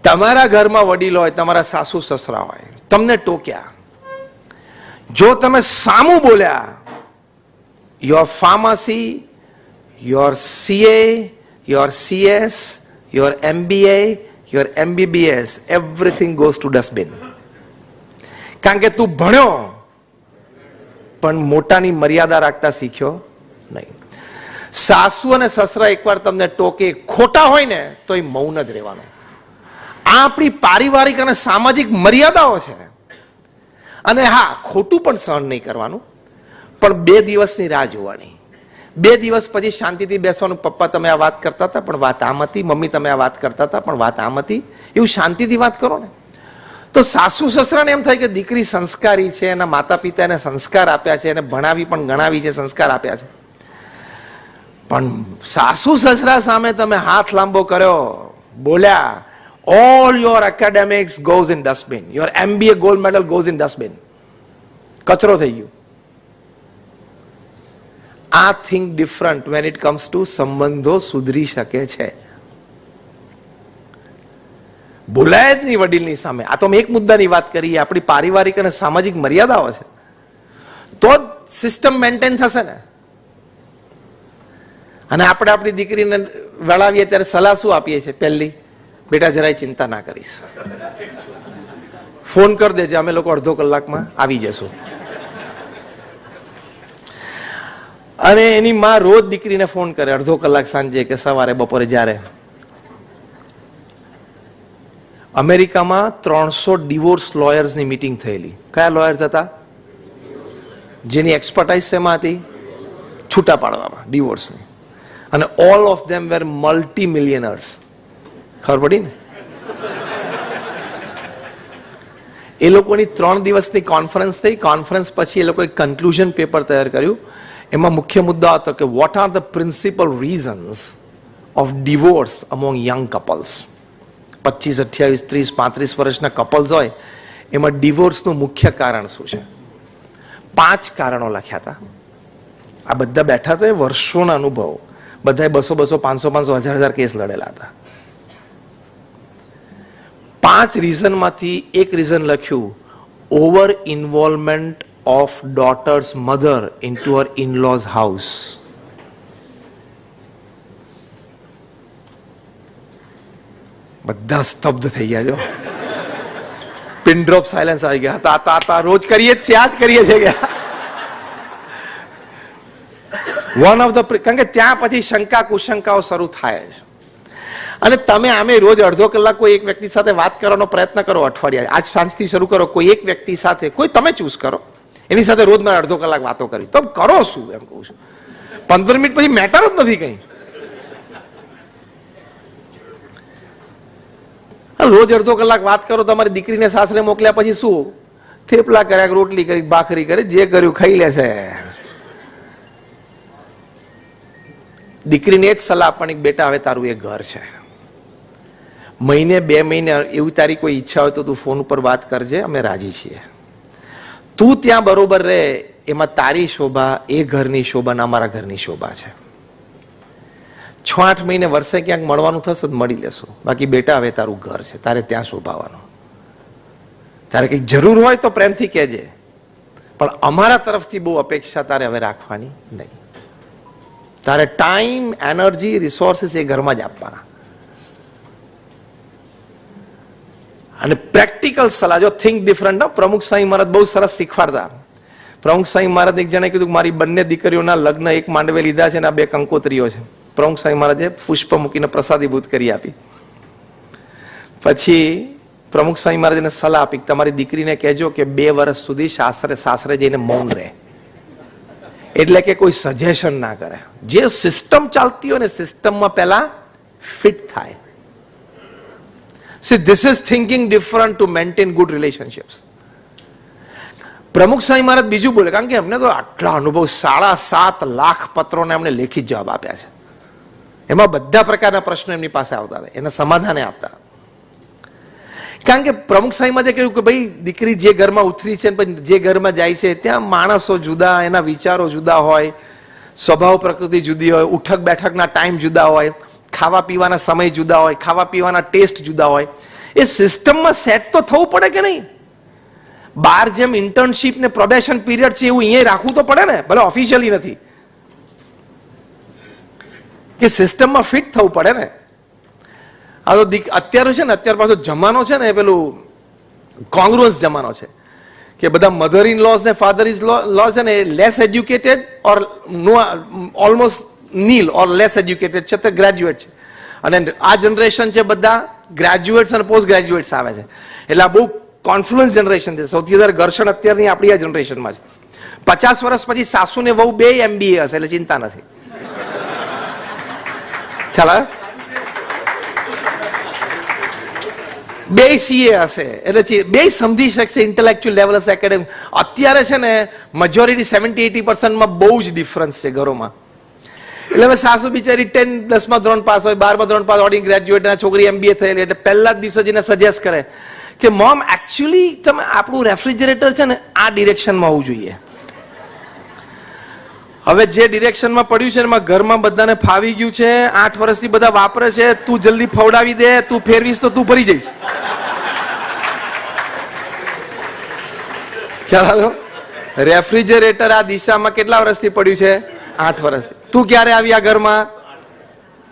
તમારા ઘરમાં વડીલ હોય, તમારા સાસુ સસરા હોય, તમને ટોક્યા, જો તમે સામું બોલ્યા, your pharmacy, your CA, your CS, your MBA, your MBBS, everything goes to dustbin. કારણ કે તું ભણ્યો પણ મોટાની મર્યાદા રાખતા શીખ્યો નહીં. સાસુ અને સસરા એકવાર તમને ટોકે, ખોટા હોય ને તો એ મૌન જ રહેવાનું. આ આપણી પારિવારિક અને સામાજિક મર્યાદાઓ છે. અને હા, ખોટું પણ સહન નહીં કરવાનું, પણ 2 દિવસની રાહ જોવાની. 2 દિવસ પછી શાંતિથી બેસવાનું. પપ્પા તમે આ વાત કરતા હતા પણ વાત આમ હતી, મમ્મી તમે આ વાત કરતા હતા પણ વાત આમ હતી, એવું શાંતિથી વાત કરો ને. તો સાસુ સસરાને એમ થાય કે દીકરી સંસ્કારી છે, એના માતા પિતા એને સંસ્કાર આપ્યા છે, એને ભણાવી પણ ગણાવી છે, સંસ્કાર આપ્યા છે. પણ સાસુ સસરા સામે તમે હાથ લાંબો કર્યો, બોલ્યા, all your academics goes in dustbin, your MBA gold medal goes in dustbin. કચરો થઈ ગયું. આ think different when it comes to સંબંધો સુધરી શકે છે. બોલાય જ નહીં વડીલની સામે. આ તો મેં એક મુદ્દાની વાત કરી, આપણી પારિવારિક અને સામાજિક મર્યાદાઓ છે, તો જ સિસ્ટમ મેન્ટેન થશે ને. અને આપણે આપણી દીકરીને વળાવીએ ત્યારે સલાહ શું આપીએ છીએ? પહેલી, બેટા જરાય ચિંતા ના કરીશ, ફોન કરી દેજે, અમે લોકો અડધો કલાકમાં આવી જશું. અને એની માં રોજ દીકરીને ફોન કરે, અડધો કલાક સાંજે કે સવારે, બપોરે. જ્યારે અમેરિકામાં 300 ડિવોર્સ લોયર્સની મીટિંગ થયેલી. કયા લોયર્સ હતા? જેની એક્સપર્ટાઇઝ શેમાં હતી? છૂટા પાડવામાં, ડિવોર્સની. અને all of them were multi millionaires. ખબર પડી ને? એ લોકોની 3 દિવસની કોન્ફરન્સ થઈ. કોન્ફરન્સ પછી એ લોકોએ કન્ક્લુઝન પેપર તૈયાર કર્યું. એમાં મુખ્ય મુદ્દો હતો કે what are the principal reasons of divorce among young couples. 25, 28, 30, 35 વર્ષના કપલ્સ હોય, એમાં ડિવોર્સનું મુખ્ય કારણ શું છે? 5 કારણો લખ્યા હતા. આ બધા બેઠા હતા, વર્ષોના અનુભવ, બધાએ 200, 500, 1000 કેસ લડેલા હતા. 5 રીઝનમાંથી એક રીઝન લખ્યું, over involvement of daughter's mother into her in-laws house. બધા સ્તબ્ધ થઈ ગયા. જો પિન ડ્રોપ સાયલેન્સ આવી ગયા. હતા રોજ કરીએ જ છે, આજ કરીએ છીએ. વન ઓફ ધ, કારણ કે ત્યાં પછી શંકા કુશંકાઓ શરૂ થાય છે. અને તમે આમે રોજ અડધો કલાક કોઈ એક વ્યક્તિ સાથે વાત કરવાનો પ્રયત્ન કરો. અઠવાડિયા, આજ સાંજથી શરૂ કરો, કોઈ એક વ્યક્તિ સાથે, કોઈ તમે ચૂઝ કરો, એની સાથે રોજ મારે અડધો કલાક વાતો કરી. તો કરો શું? એમ કહું છું. 15 મિનિટ પછી મેટર જ નથી કઈ. રોજ અડધો કલાક વાત કરો. તમારી દીકરીને સાસરે મોકલ્યા પછી શું? થેપલા કર્યા, રોટલી કરી, ભાખરી કરી, જે કર્યું ખાઈ લેશે. દીકરીને જ સલાહ આપવાની, બેટા હવે તારું એ ઘર છે, મહિને 2 મહિને એવી તારી કોઈ ઈચ્છા હોય તો તું ફોન ઉપર વાત કરજે, અમે રાજી છીએ. તું ત્યાં બરોબર રહે, એમાં તારી શોભા, એ ઘરની શોભા ને અમારા ઘરની શોભા છે. 6-8 મહિને, વર્ષે ક્યાંક મળવાનું થશે તો મળી લેશું, બાકી બેટા હવે તારું ઘર છે, તારે ત્યાં શોભાવાનું. તારે કંઈક જરૂર હોય તો પ્રેમથી કહેજે, પણ અમારા તરફથી બહુ અપેક્ષા તારે હવે રાખવાની નહીં. તારે ટાઈમ, એનર્જી, રિસોર્સિસ એ ઘરમાં જ આપવાના. અને પ્રેક્ટિકલ સલાહ, જો થિંક ડિફરન્ટ. પ્રમુખ સ્વામી મહારાજ બહુ સરસ શીખવાડતા. પ્રમુખ સ્વામી મહારાજ એક જણે કીધું, મારી બંને દીકરીઓના લગ્ન એક માંડવે લીધા છે અને 2 કંકોત્રીઓ છે. પ્રમુખ સ્વામી મહારાજે પુષ્પ મૂકીને પ્રસાદીભૂત કરી આપી. પછી પ્રમુખ સ્વામી મહારાજને સલાહ આપી, તમારી દીકરીને કહેજો કે 2 વર્ષ સુધી સાસરે જઈને મૌન રહે. એટલે કે કોઈ સજેશન ના કરે. જે સિસ્ટમ ચાલતી હોય ને, સિસ્ટમમાં પહેલા ફિટ થાય. See, this is thinking different to maintain good relationships. પ્રમુખ સ્વામી મહારાજ બીજું બોલે, કારણ કે એમને તો આટલા અનુભવ, 7.5 લાખ પત્રોને એમને લેખિત જવાબ આપ્યા છે. એમાં બધા પ્રકારના પ્રશ્નો એમની પાસે આવતા હતા, એના સમાધાને આપતા. કારણ કે પ્રમુખ સાંઈમાં જે કહ્યું કે ભાઈ દીકરી જે ઘરમાં ઉતરી છે પછી જે ઘરમાં જાય છે ત્યાં માણસો જુદા, એના વિચારો જુદા હોય, સ્વભાવ પ્રકૃતિ જુદી હોય, ઉઠક બેઠકના ટાઈમ જુદા હોય, ખાવા પીવાના સમય જુદા હોય, ખાવા પીવાના ટેસ્ટ જુદા હોય. એ સિસ્ટમમાં સેટ તો થવું પડે કે નહીં? બહાર જેમ ઇન્ટર્નશીપ ને પ્રોબેશન પીરિયડ છે એવું અહીંયા રાખવું તો પડે ને, ભલે ઓફિશિયલી નથી, કે સિસ્ટમમાં ફિટ થવું પડે ને. આ તો અત્યારે છે ને, અત્યારે પાછો જમાનો છે ને પેલું કોંગ્રુઅન્સ જમાનો છે કે બધા મધર ઇન લોઝ ને ફાધર ઇઝ લો છે ને લેસ એજ્યુકેટેડ ઓર નો ઓલમોસ્ટ નીલ ઓર લેસ એજ્યુકેટેડ છે તે ગ્રેજ્યુએટ છે, અને આ જનરેશન છે બધા ગ્રેજ્યુએટ્સ અને પોસ્ટ ગ્રેજ્યુએટ્સ આવે છે. એટલે આ બહુ કોન્ફ્લુઅન્સ જનરેશન છે. સૌથી વધારે ઘર્ષણ અત્યારની આપણી આ જનરેશનમાં છે. 50 વર્ષ પછી સાસુ ને વહુ બે MBA હશે એટલે ચિંતા નથી. ખ્યાલ આવે? બે CA હશે એટલે બે સમજી શકશે, ઇન્ટેલેક્ચ્યુઅલ લેવલ હશે, એકેડેમિક. અત્યારે છે ને મેજોરિટી 70-80% બહુ જ ડિફરન્સ છે ઘરોમાં. એટલે હવે સાસુ બિચારી 10મા ધોરણ પાસ હોય, 12મા ધોરણ પાસ ઓર્ડિંગ ગ્રેજ્યુએટ, છોકરી MBA થયેલી, એટલે પહેલા જ દિવસે જઈને સજેસ્ટ કરે કે મોમ એકચ્યુઅલી તમે આપણું રેફ્રિજરેટર છે ને આ ડિરેક્શનમાં હોવું જોઈએ. હવે જે ડિરેક્શનમાં પડ્યું છે એમાં ઘરમાં બધાને ફાવી ગયું છે, 8 વર્ષથી બધા વાપરે છે, તું જલ્દી ફવડાવી દે, તું ફેરવીશ તો તું ભરી જઈશ. ખ્યાલ આવ્યો? રેફ્રિજરેટર આ દિશામાં કેટલા વર્ષથી પડ્યું છે? 8 વર્ષથી. તું ક્યારે આવી આ ઘરમાં?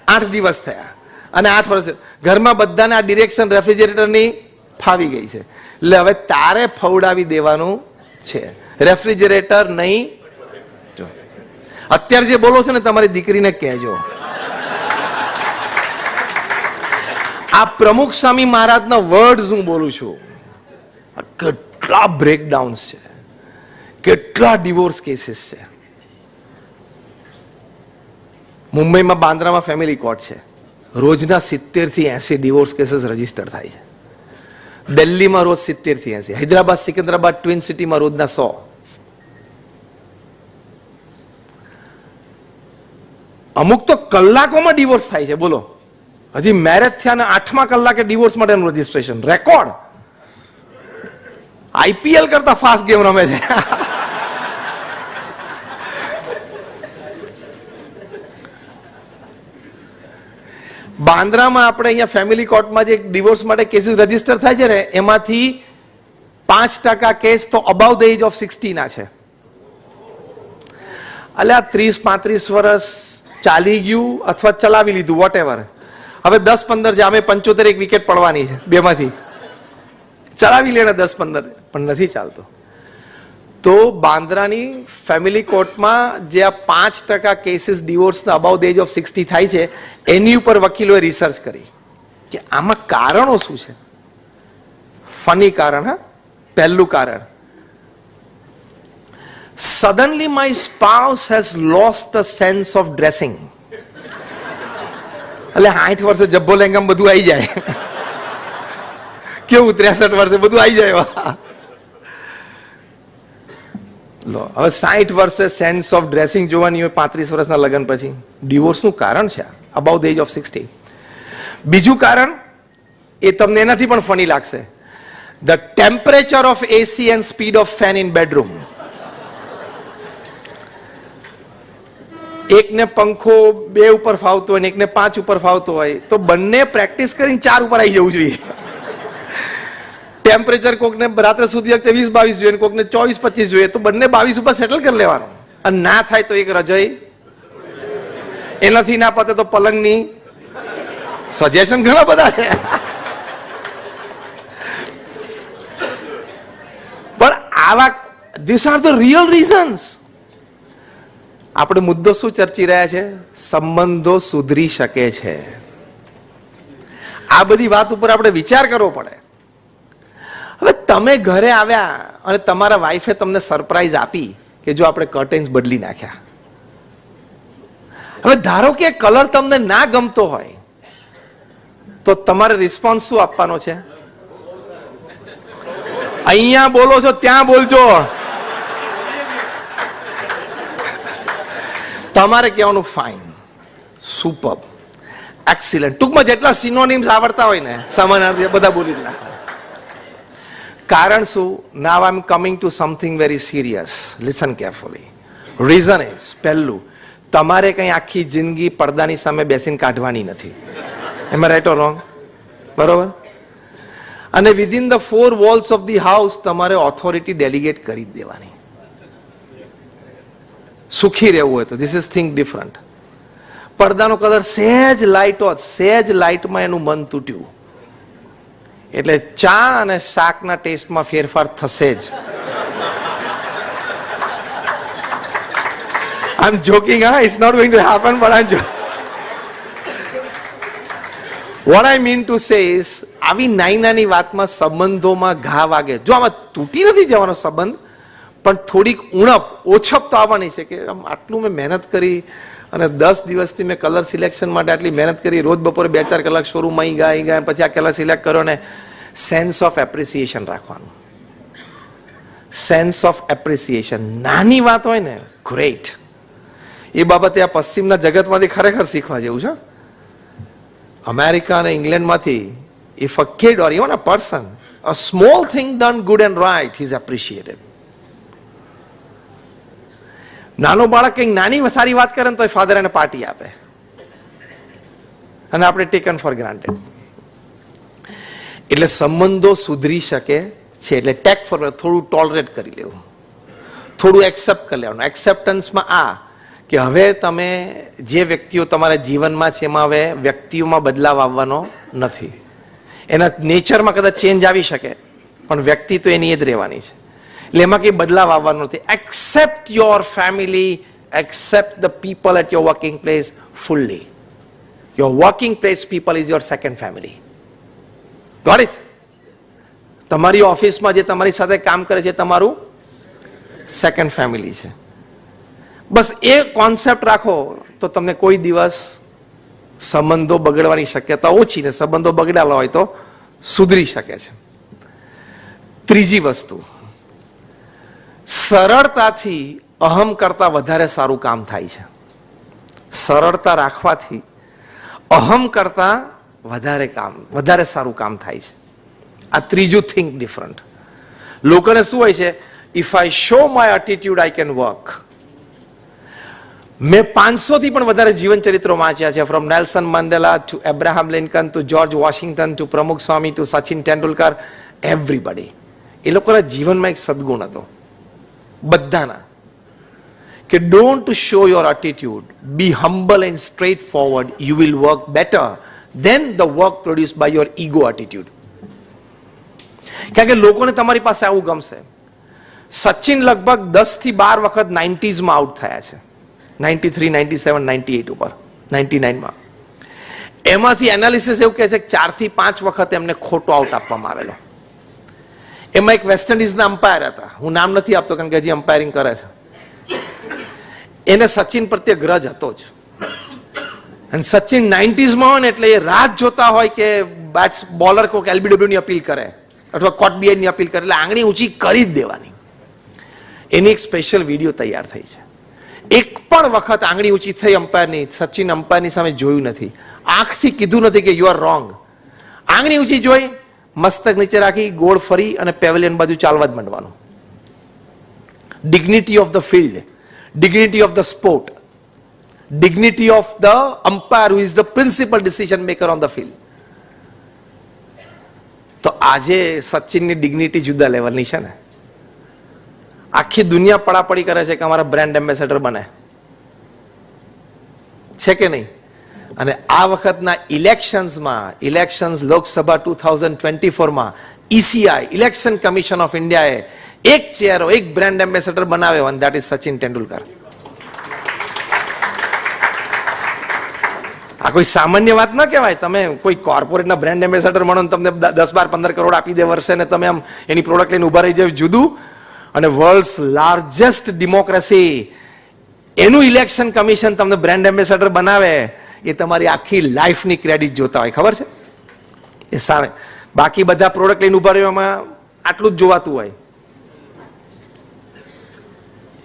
8 દિવસ થયા, અને 8 વર્ષ ઘરમાં બધાને આ ડિરેક્શન રેફ્રિજરેટરની ફાવી ગઈ છે. એટલે હવે તારે ફવડાવી દેવાનું છે રેફ્રિજરેટર નહીં. અત્યારે જે બોલો છો ને તમારી દીકરીને કહેજો. આ પ્રમુખ સ્વામી મહારાજના વર્ડ્સ હું બોલું છું. કેટલા બ્રેકડાઉન્સ છે, કેટલા ડિવોર્સ કેસીસ છે. મુંબઈમાં બાંદ્રામાં ફેમિલી કોર્ટ છે, રોજના 70 થી 80 ડિવોર્સ કેસીસ રજીસ્ટર થાય છે. દિલ્હીમાં રોજ 70 થી 80, હૈદરાબાદ સિકંદરાબાદ ટ્વિન સિટીમાં રોજના 100. અમુક તો કલાકોમાં ડિવોર્સ થાય છે. બોલો, હજી મેરેજ થયા ને 8મા કલાકે ડિવોર્સ માટેનું રજીસ્ટ્રેશન. રેકોર્ડ. IPL કરતા ફાસ્ટ ગેમ રમે છે. બાંદ્રામાં આપણે અહીંયા ફેમિલી કોર્ટમાં જે ડિવોર્સ માટે કેસીસ રજીસ્ટર થાય છે ને એમાંથી 5% કેસ તો અબાઉ ધ એજ ઓફ 60 ના છે. એટલે આ 30-35 વર્ષ ચાલી ગયું અથવા ચલાવી લીધું, વોટ એવર. હવે 10-15 છે, અમે 75 એક વિકેટ પડવાની છે બેમાંથી. ચલાવી લે 10-15, પણ નથી ચાલતો. તો બાંદ્રાની ફેમિલી કોર્ટમાં જે આ 5% કેસીસ ડિવોર્સના અબાઉ ધ એજ ઓફ 60 થાય છે એની ઉપર વકીલોએ રિસર્ચ કરી કે આમાં કારણો શું છે. ફની કારણ. હા, પહેલું કારણ, suddenly my spouse has lost the sense of dressing. એટલે 60 વર્ષે જબ્બો લેંગામ બધું આવી જાય. કેવું 63 વર્ષે બધું આવી જાય. લો, હવે 60 વર્ષે સેન્સ ઓફ ડ્રેસિંગ જોવાની હોય 35 વર્ષના લગ્ન પછી. ડિવોર્સનું કારણ છે અબાઉ ધ એજ ઓફ 60. બીજું કારણ એ તમને એનાથી પણ ફની લાગશે. The temperature of AC and speed of fan in bedroom. એકને પંખો 2 ઉપર ફાવતો હોય ને એકને 5 ઉપર ફાવતો હોય તો બંને પ્રેક્ટિસ કરીને 4 ઉપર આવી જવું જોઈએ. ટેમ્પરેચર કોકને રાત્રે સુધી વખતે 20-22 જોઈએ, કોકને 24-25 જોઈએ, તો બંને 22 ઉપર સેટલ કરી લેવાનું. અને ના થાય તો એક રજાઈ, એનાથી ના પતે તો પલંગની. સજેશન ઘણા બધા છે. પણ આવા this are the real reasons. આપણે મુદ્દો શું ચર્ચી રહ્યા છે? સંબંધો સુધરી શકે છે. આ બધી વાત ઉપર આપણે વિચાર કરવો પડે. હવે તમે ઘરે આવ્યા અને તમારા વાઈફે તમને સરપ્રાઈઝ આપી કે જો આપણે કર્ટેન્સ બદલી નાખ્યા. હવે ધારો કે કલર તમને ના ગમતો હોય તો તમારે રિસ્પોન્સ શું આપવાનો છે? અહીંયા બોલો છો ત્યાં બોલજો. તમારે કહેવાનું ફાઇન, સુપર, એક્સિલન્ટ. ટૂંકમાં જેટલા સિનોનિમ્સ આવડતા હોય ને સમાનાર્થી બધા બોલી જ નાખવાના. કારણ શું? Now I am coming to something very serious. Listen carefully. Reason is, પહેલું, તમારે કંઈ આખી જિંદગી પડદાની સામે બેસીને કાઢવાની નથી. એમાં રાઈટ ઓર રોંગ? બરોબર. અને within the 4 walls of the house તમારે ઓથોરિટી ડેલિગેટ કરી જ દેવાની. સુખી રહેવું હોય તો ધીસ ઇઝ થિંક ડિફરન્ટ. પડદાનો કલર સહેજ લાઇટ હોત, સહેજ લાઇટમાં એનું મન તૂટ્યું એટલે ચા અને શાકના ટેસ્ટમાં ફેરફાર થશે જ. I'm joking, it's not going to happen, but I'm joking. What I mean to say is, આવી નાની વાતમાં સંબંધોમાં ઘા વાગે. જો આમાં તૂટી નથી જવાનો સંબંધ, પણ થોડીક ઉણપ, ઓછપ તો આવવાની છે કે આમ આટલું મેં મહેનત કરી અને 10 દિવસથી મેં કલર સિલેક્શન માટે આટલી મહેનત કરી, રોજ બપોરે 2-4 કલાક શોરૂમમાં ગયા પછી આ કલર સિલેક્ટ કર્યો ને. સેન્સ ઓફ એપ્રિસિએશન રાખવાનું. Sense of appreciation. નાની વાત હોય ને, ગ્રેટ. એ બાબતે આ પશ્ચિમના જગતમાંથી ખરેખર શીખવા જેવું છે. અમેરિકા અને ઇંગ્લેન્ડમાંથી if a kid or even a person a small thing done good and right is appreciated. નાનો બાળક કંઈક નાની સારી વાત કરે ને તો ફાધર એને પાર્ટી આપે અને આપણે ટેકન ફોર ગ્રાન્ટેડ. એટલે સંબંધો સુધરી શકે છે. એટલે ટેક ફોર, થોડું ટોલરેટ કરી લેવું, થોડું એક્સેપ્ટ કરી લેવાનું. એક્સેપ્ટન્સમાં આ કે હવે તમે જે વ્યક્તિઓ તમારા જીવનમાં છે એમાં હવે વ્યક્તિઓમાં બદલાવ આવવાનો નથી. એના નેચરમાં કદાચ ચેન્જ આવી શકે પણ વ્યક્તિ તો એની જ રહેવાની છે. એટલે એમાં કંઈ બદલાવ આવવાનો નથી. Accept your family, accept the people at your working place fully. Your working place people is your second family. Got it? તમારી ઓફિસમાં જે તમારી સાથે કામ કરે છે તમારું સેકન્ડ ફેમિલી છે. બસ એ કોન્સેપ્ટ રાખો તો તમને કોઈ દિવસ સંબંધો બગડવાની શક્યતા ઓછી ને સંબંધો બગડેલા હોય તો સુધરી શકે છે. ત્રીજી વસ્તુ, સરળતાથી અહમ કરતા વધારે સારું કામ થાય છે. સરળતા રાખવાથી અહમ કરતા વધારે સારું કામ થાય છે. આ ત્રીજું થિંક ડિફરન્ટ. લોકોને શું હોય છે? If I show my attitude I can work. મેં 500 થી પણ વધારે જીવન ચરિત્રો વાંચ્યા છે. From Nelson Mandela to Abraham Lincoln to George Washington to Pramukh Swami to Sachin Tendulkar, everybody. એ લોકોના જીવનમાં એક સદગુણ હતો બધાના કે don't show your attitude, be humble and straightforward, you will work better than the work produce by your ego attitude. કારણ કે લોકોને તમારી પાસે આવું ગમશે. સચિન લગભગ 10 થી 12 વખત 90s માં આઉટ થયા છે. 93, 97, 98 ઉપર, 99માં. એમાંથી એનાલિસિસ એવું કહે છે કે 4 થી 5 વખત એમને ખોટો આઉટ આપવામાં આવેલો. એમાં એક વેસ્ટ ઇન્ડિઝના અમ્પાયર હતા, હું નામ નથી આપતો કારણ કે હજી અમ્પાયરિંગ કરે છે. એને સચિન પ્રત્યે ગ્રજ હતો જ. અને સચિન 90sમાં હોય ને એટલે એ રાહ જોતા હોય કે બોલર કોઈક LBW ની અપીલ કરે અથવા કોટ BI ની અપીલ કરે એટલે આંગળી ઊંચી કરી જ દેવાની. એની એક સ્પેશિયલ વિડીયો તૈયાર થઈ છે. એક પણ વખત આંગળી ઊંચી થઈ અમ્પાયરની, સચિન અમ્પાયરની સામે જોયું નથી, આંખથી કીધું નથી કે યુ આર રોંગ. આંગળી ઊંચી જોઈ, મસ્તક નીચે રાખી, ગોળ ફરી અને પેવેલિયન બાજુ ચાલવા જ માંડવાનું. Dignity of the field, dignity of the sport, dignity of the umpire who is the principal decision maker on the field. તો આજે સચિનની ડિગ્નિટી જુદા લેવલની છે ને. આખી દુનિયા પડાપડી કરે છે કે અમારા બ્રાન્ડ એમ્બેસેડર બને છે કે નહીં. અને આ વખતના ઇલેક્શન્સ લોકસભા 2024માં ECI, ઇલેક્શન કમિશન ઓફ ઇન્ડિયાએ એક ચહેરો, એક બ્રાન્ડ એમ્બેસેડર બનાવ્યો અને ધેટ ઇઝ સચિન તેંડુલકર. આ કોઈ સામાન્ય વાત ન કહેવાય. તમે કોઈ કોર્પોરેટના બ્રાન્ડ એમ્બેસેડર મળો ને તમને 10, 12, 15 કરોડ આપી દે વર્ષે ને તમે આમ એની પ્રોડક્ટ લઈને ઉભા રહી જાય જુદું. અને વર્લ્ડ્સ લાર્જેસ્ટ ડેમોક્રેસી એનું ઇલેક્શન કમિશન તમને બ્રાન્ડ એમ્બેસેડર બનાવે, એ તમારી આખી લાઈફની ક્રેડિટ જોતા હોય, ખબર છે એ સામે. બાકી બધા પ્રોડક્ટ લઈને ઉભા રહેવામાં આટલું જ જોવાતું હોય.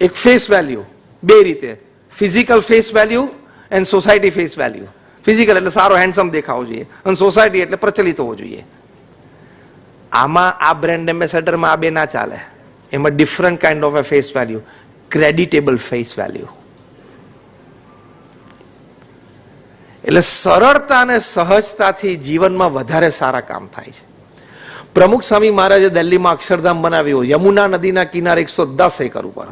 એક ફેસ વેલ્યુ, બે રીતે, physical face value and society face value. Physical એટલે સારો હેન્ડસમ દેખાવો જોઈએ, અને સોસાયટી એટલે પ્રચલિત હોવો જોઈએ. આમાં આ બ્રાન્ડ એમ્બેસેડરમાં આ બે ના ચાલે. એમાં different kind of a face value, creditable face value. એટલે સરળતા અને સહજતાથી જીવનમાં વધારે સારા કામ થાય છે. પ્રમુખ સ્વામી મહારાજે દિલ્હીમાં અક્ષરધામ બનાવ્યું યમુના નદીના કિનારે 110 એકર ઉપર.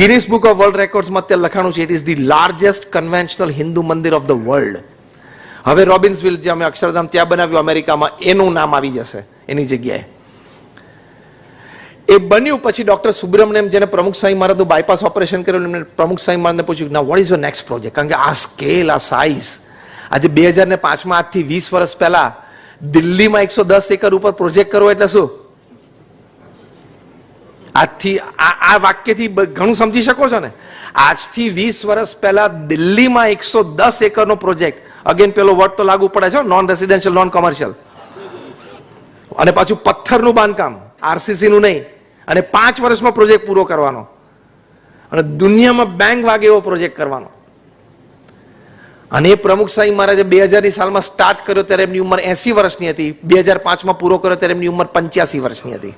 ગિનિસ બુક ઓફ વર્લ્ડ રેકોર્ડ્સમાં તે લખાણું છે, it is the largest conventional Hindu મંદિર ઓફ ધ વર્લ્ડ. હવે રોબિન્સવિલ જે અમે અક્ષરધામ ત્યાં બનાવ્યું અમેરિકામાં, એનું નામ આવી જશે એની જગ્યાએ. એ બન્યું પછી ડોક્ટર સુબ્રમણ્યમ, જેને પ્રમુખ સ્વામી મહારાજનું બાયપાસ ઓપરેશન કર્યું, એમને પ્રમુખ સ્વામી મહારાજને પૂછ્યું, ના what is your next project? કારણ કે આ સ્કેલ, આ સાઇઝ, આજે 2005માં આજથી 20 વર્ષ પહેલા દિલ્હીમાં 110 એકર ઉપર પ્રોજેક્ટ કરવો એટલે શું? આજથી આ વાક્યથી ઘણું સમજી શકો છો ને. આજથી 20 વર્ષ પહેલા દિલ્હીમાં 110 એકરનો પ્રોજેક્ટ, અગેન પેલો વર્ડ તો લાગુ પડે છે, નોન રેસિડેન્શિયલ, નોન કોમર્શિયલ, અને પાછું પથ્થરનું બાંધકામ, આરસીસી નું નહીં, અને 5 વર્ષમાં પ્રોજેક્ટ પૂરો કરવાનો, અને દુનિયામાં બેંગ વાગે એવો પ્રોજેક્ટ કરવાનો. અને એ પ્રમુખ સ્વામી મહારાજે 2000ની સાલમાં સ્ટાર્ટ કર્યો ત્યારે એમની ઉંમર 80 વર્ષની હતી. 2005માં પૂરો કર્યો ત્યારે એમની ઉંમર 85 વર્ષની હતી.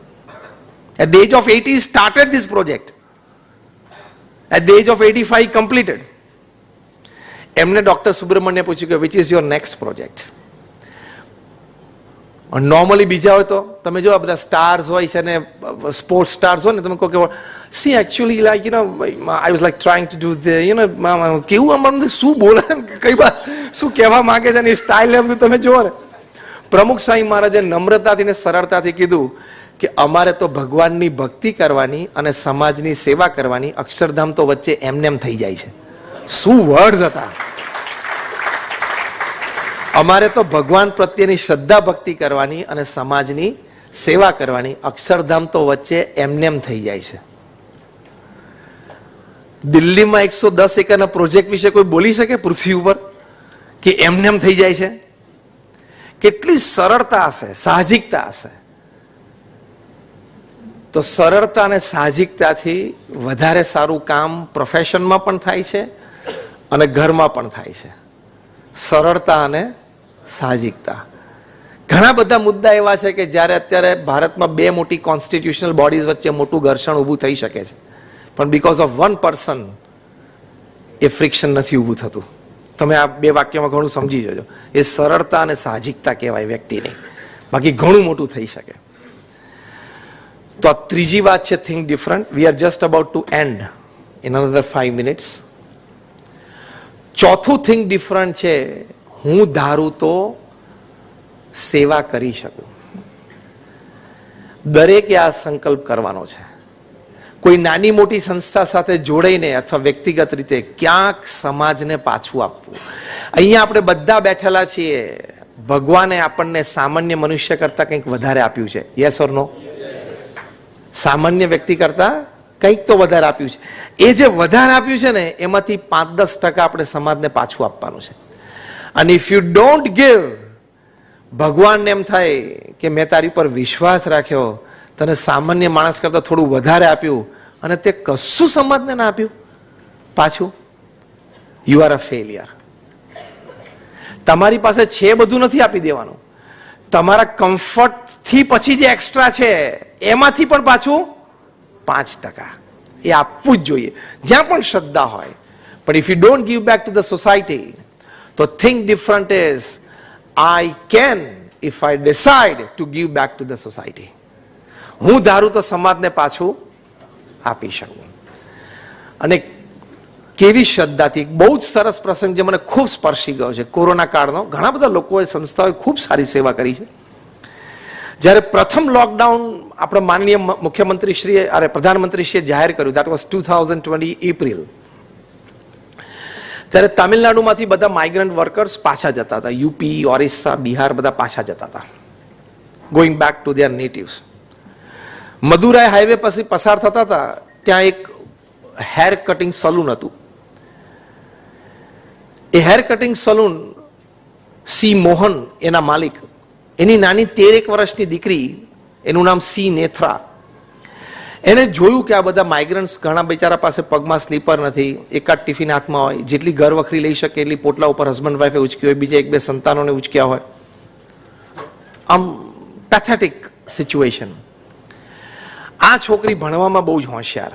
At the age of 80 he started this project. At the age of 85 completed. એમને ડોક્ટર સુબ્રમણ્યમ પૂછ્યું કે which is your next project? Normally બીજા હોય તો તમે જો આ બધા સ્ટાર્સ હોય છે ને, સ્પોર્ટ્સ સ્ટાર્સ હોય ને, તમે કહો કે C actually like you know I was like trying to do the you know, કેવું અમારું શું બોલે, કઈ વાત શું કહેવા માંગે છે ને એ સ્ટાઇલ તમે જુઓ ને. પ્રમુખ સ્વામી મહારાજે નમ્રતાથી ને સરળતાથી કીધું કે અમારે તો ભગવાનની ભક્તિ કરવાની અને સમાજની સેવા કરવાની, અક્ષરધામ તો વચ્ચે એમનેમ થઈ જાય છે. શું વર્ડ્સ હતા! અમારે તો ભગવાન પ્રત્યેની શ્રદ્ધા ભક્તિ કરવાની અને સમાજની સેવા કરવાની, અક્ષરધામ તો વચ્ચે એમનેમ થઈ જાય છે. દિલ્હીમાં 110 એકરના પ્રોજેક્ટ વિશે કોઈ બોલી શકે પૃથ્વી ઉપર કે એમનેમ થઈ જાય છે? કેટલી સરળતા હશે, સાહજિકતા હશે. તો સરળતા અને સાહજિકતાથી વધારે સારું કામ પ્રોફેશનમાં પણ થાય છે અને ઘરમાં પણ થાય છે. સરળતા અને સાહજિકતા. ઘણા બધા મુદ્દા એવા છે કે જ્યારે અત્યારે ભારતમાં બે મોટી કોન્સ્ટિટ્યુશનલ બોડીઝ વચ્ચે મોટું ઘર્ષણ ઊભું થઈ શકે છે, પણ because of one person A friction નથી ઊભું થતું. તમે આ બે વાક્યમાં ઘણું સમજી જજો. એ સરળતા અને સાહજિકતા કહેવાય વ્યક્તિની, બાકી ઘણું મોટું થઈ શકે. તો આ ત્રીજી વાત છે, think different. We are just about to end in another 5 minutes. ચોથું થિંક ડિફરન્ટ છે, હું ધારું તો સેવા કરી શકું. દરેકે આ સંકલ્પ કરવાનો છે. કોઈ નાની મોટી સંસ્થા સાથે જોડાઈને અથવા વ્યક્તિગત રીતે ક્યાંક સમાજને પાછું આપવું. અહીંયા આપણે બધા બેઠેલા છીએ, ભગવાને આપણને સામાન્ય મનુષ્ય કરતા કંઈક વધારે આપ્યું છે. યસ ઓર નો? સામાન્ય વ્યક્તિ કરતા કંઈક તો વધારે આપ્યું છે. એ જે વધારે આપ્યું છે ને, એમાંથી 5-10% આપણે સમાજને પાછું આપવાનું છે. અને ઇફ યુ ડોન્ટ ગીવ, ભગવાનને એમ થાય કે મેં તારી પર વિશ્વાસ રાખ્યો, તને સામાન્ય માણસ કરતા થોડું વધારે આપ્યું, અને તે કશું સમાજને ના આપ્યું પાછું, યુ આર અ ફેલિયર. તમારી પાસે છે બધું નથી આપી દેવાનું. તમારા કમ્ફર્ટથી પછી જે એક્સ્ટ્રા છે એમાંથી પણ પાછું 5% એ આપવું જ જોઈએ, જ્યાં પણ શ્રદ્ધા હોય. પણ if you don't give back to the society, તો think different is I can if I decide to give back to the society. હું ધારું તો સમાજને પાછું આપી શકું. અને કેવી શ્રદ્ધાથી, બહુ જ સરસ પ્રસંગ જે મને ખૂબ સ્પર્શી ગયો છે કોરોના કાળનો. ઘણા બધા લોકોએ, સંસ્થાઓએ ખૂબ સારી સેવા કરી છે. જ્યારે પ્રથમ લોકડાઉન આપણે માનનીય મુખ્યમંત્રીશ્રીએ, અરે પ્રધાનમંત્રીશ્રીએ જાહેર કર્યું, દેટ વોઝ 2020 એપ્રિલ, ત્યારે તામિલનાડુમાંથી બધા માઇગ્રન્ટ વર્કર્સ પાછા જતા હતા. યુપી, ઓરિસ્સા, બિહાર બધા પાછા જતા હતા, going back to their natives. Madurai highway પછી પસાર થતા હતા, ત્યાં એક હેર કટિંગ સલૂન હતું. એ hair cutting saloon C Mohan એના માલિક, એની નાની 13 વર્ષની દીકરી, એનું નામ સી નેથરા, એને જોયું કે આ બધા માઇગ્રન્ટ્સ ઘણા બિચારા પાસે પગમાં સ્લીપર નથી, એકાદ ટિફિન હાથમાં હોય, જેટલી ઘર વખરી લઈ શકે એટલી પોટલા ઉપર હસબન્ડ વાઈફે ઉચકી હોય, બીજા 1-2 સંતાનોને ઉચક્યા હોય. આમ પેથેટિક સિચ્યુએશન. આ છોકરી ભણવામાં બહુ જ હોશિયાર.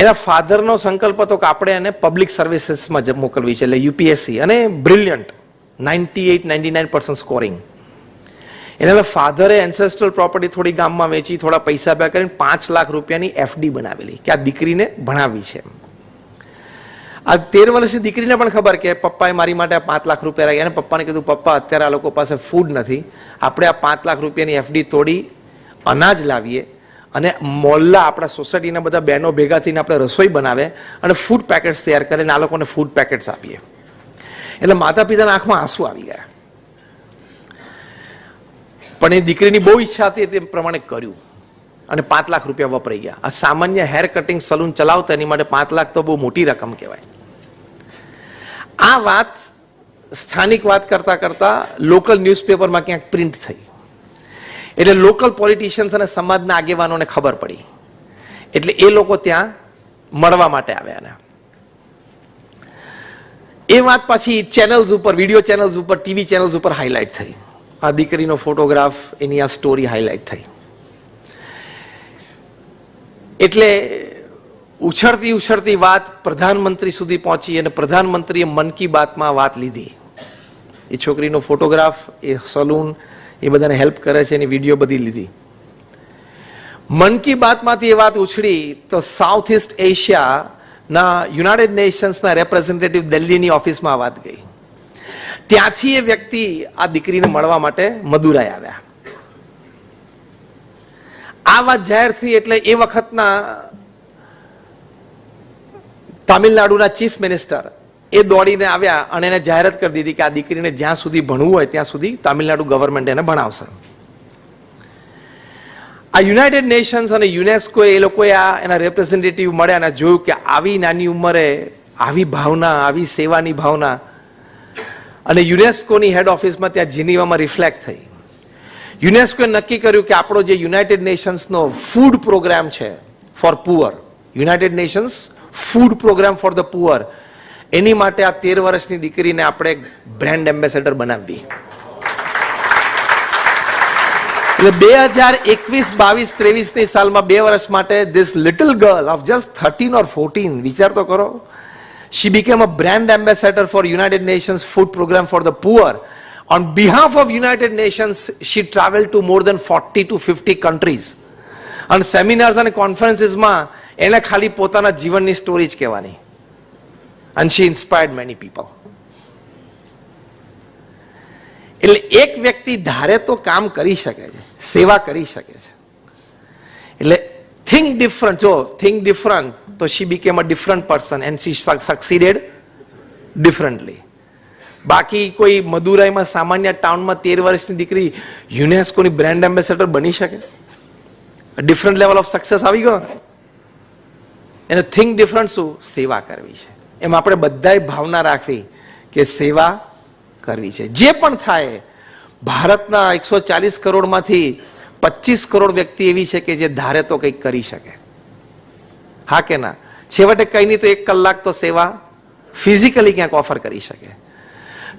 એના ફાધરનો સંકલ્પ હતો કે આપણે એને પબ્લિક સર્વિસીસમાં મોકલવી છે, એટલે યુપીએસસી, અને બ્રિલિયન્ટ, 98-99% સ્કોરિંગ. એના ફાધરે એન્સેસ્ટ્રલ પ્રોપર્ટી થોડી ગામમાં વેચી, થોડા પૈસા ભેગા કરીને 5 લાખ રૂપિયાની એફડી બનાવેલી કે આ દીકરીને ભણાવી છે. આ 13 વર્ષની દીકરીને પણ ખબર કે પપ્પાએ મારી માટે 5 લાખ રૂપિયા રાખ્યા. એને પપ્પાને કીધું, પપ્પા અત્યારે આ લોકો પાસે ફૂડ નથી, આપણે આ 5 લાખ રૂપિયાની એફડી તોડી અનાજ લાવીએ અને મોહલ્લા આપણા સોસાયટીના બધા બહેનો ભેગા થઈને આપણે રસોઈ બનાવે અને ફૂડ પેકેટ્સ તૈયાર કરીને આ લોકોને ફૂડ પેકેટ્સ આપીએ. એટલે માતા પિતાના આંખમાં આંસુ આવી ગયા. પણ એ દીકરીની બહુ ઈચ્છા હતી, તે પ્રમાણે કર્યું અને 5 લાખ રૂપિયા વપરાઈ ગયા. આ સામાન્ય હેર કટિંગ સલૂન ચલાવતા એની માટે 5 લાખ તો બહુ મોટી રકમ કહેવાય. આ વાત સ્થાનિક વાત કરતા કરતા લોકલ ન્યૂઝપેપરમાં ક્યાંક પ્રિન્ટ થઈ. એટલે લોકલ પોલિટિશિયન્સ અને સમાજના આગેવાનોને ખબર પડી. એટલે એ લોકો ત્યાં મળવા માટે આવ્યા. એ વાત પછી ચેનલ્સ ઉપર, વિડીયો ચેનલ્સ ઉપર, ટીવી ચેનલ્સ ઉપર હાઇલાઇટ થઈ. આ દીકરીનો ફોટોગ્રાફ, એની આ સ્ટોરી હાઇલાઇટ થઈ. એટલે ઉછળતી ઉછળતી વાત પ્રધાનમંત્રી સુધી પહોંચી અને પ્રધાનમંત્રીએ મન કી બાતમાં વાત લીધી. એ છોકરીનો ફોટોગ્રાફ, એ સલૂન, એ બધાને હેલ્પ કરે છે, એની વિડીયો બધી લીધી. મન કી બાતમાંથી એ વાત ઉછળી તો સાઉથ ઇસ્ટ એશિયાના યુનાઇટેડ નેશન્સના રેપ્રેઝેન્ટેટિવ દિલ્હીની ઓફિસમાં વાત ગઈ. ત્યાંથી એ વ્યક્તિ આ દીકરીને મળવા માટે મદુરાઈ આવ્યા. આ વાત જાહેર થઈ એટલે એ વખતના તામિલનાડુના ચીફ મિનિસ્ટર એ દોડીને આવ્યા અને એને જાહેરાત કરી દીધી કે આ દીકરીને જ્યાં સુધી ભણવું હોય ત્યાં સુધી તામિલનાડુ ગવર્મેન્ટ એને ભણાવશે. આ યુનાઇટેડ નેશન્સ અને યુનેસ્કો એ લોકોએ આ એના રેપ્રેઝેન્ટેટિવ મળ્યા અને જોયું કે આવી નાની ઉંમરે આવી ભાવના, આવી સેવાની ભાવના, અને યુનેસ્કોની હેડ ઓફિસમાં ત્યાં જીનીવામાં રિફ્લેક્ટ થઈ. યુનેસ્કોએ નક્કી કર્યું કે આપણો જે યુનાઇટેડ નેશન્સનો ફૂડ પ્રોગ્રામ છે for poor, united nations food programme for the poor, એની માટે આ 13 વર્ષની દીકરીને આપણે બ્રાન્ડ એમ્બેસેડર બનાવવી. એટલે 2021-22-23ની સાલમાં 2 વર્ષ માટે this little girl of just 13 or 14, વિચાર તો કરો, she became a brand ambassador for United Nations Food Program for the Poor. On behalf of United Nations, she traveled to more than 40 to 50 countries. And seminars and conferences માં એને ખાલી પોતાના જીવનની story જ કહેવાની. And she inspired many people. એટલે એક વ્યક્તિ ધારે તો કામ કરી શકે છે, સેવા કરી શકે છે. એટલે think different, જો think different, તો she became a different person and she succeeded differently. બાકી કોઈ મદુરાઈમાં સામાન્ય ટાઉનમાં 13 વર્ષની દીકરી યુનેસ્કોની બ્રાન્ડ એમ્બેસેડર બની શકે? ડિફરન્ટ લેવલ ઓફ સક્સેસ આવી ગયો. એને થિંક ડિફરન્ટ શું? સેવા કરવી છે. એમ આપણે બધાય ભાવના રાખવી કે સેવા કરવી છે. જે પણ થાય, ભારતના 140 કરોડમાંથી 25 કરોડ વ્યક્તિ એવી છે કે જે ધારે તો કંઈક કરી શકે. હા કે ના? છેવટે કંઈ નહીં તો 1 કલાક તો સેવા ફિઝિકલી ક્યાંક ઓફર કરી શકે.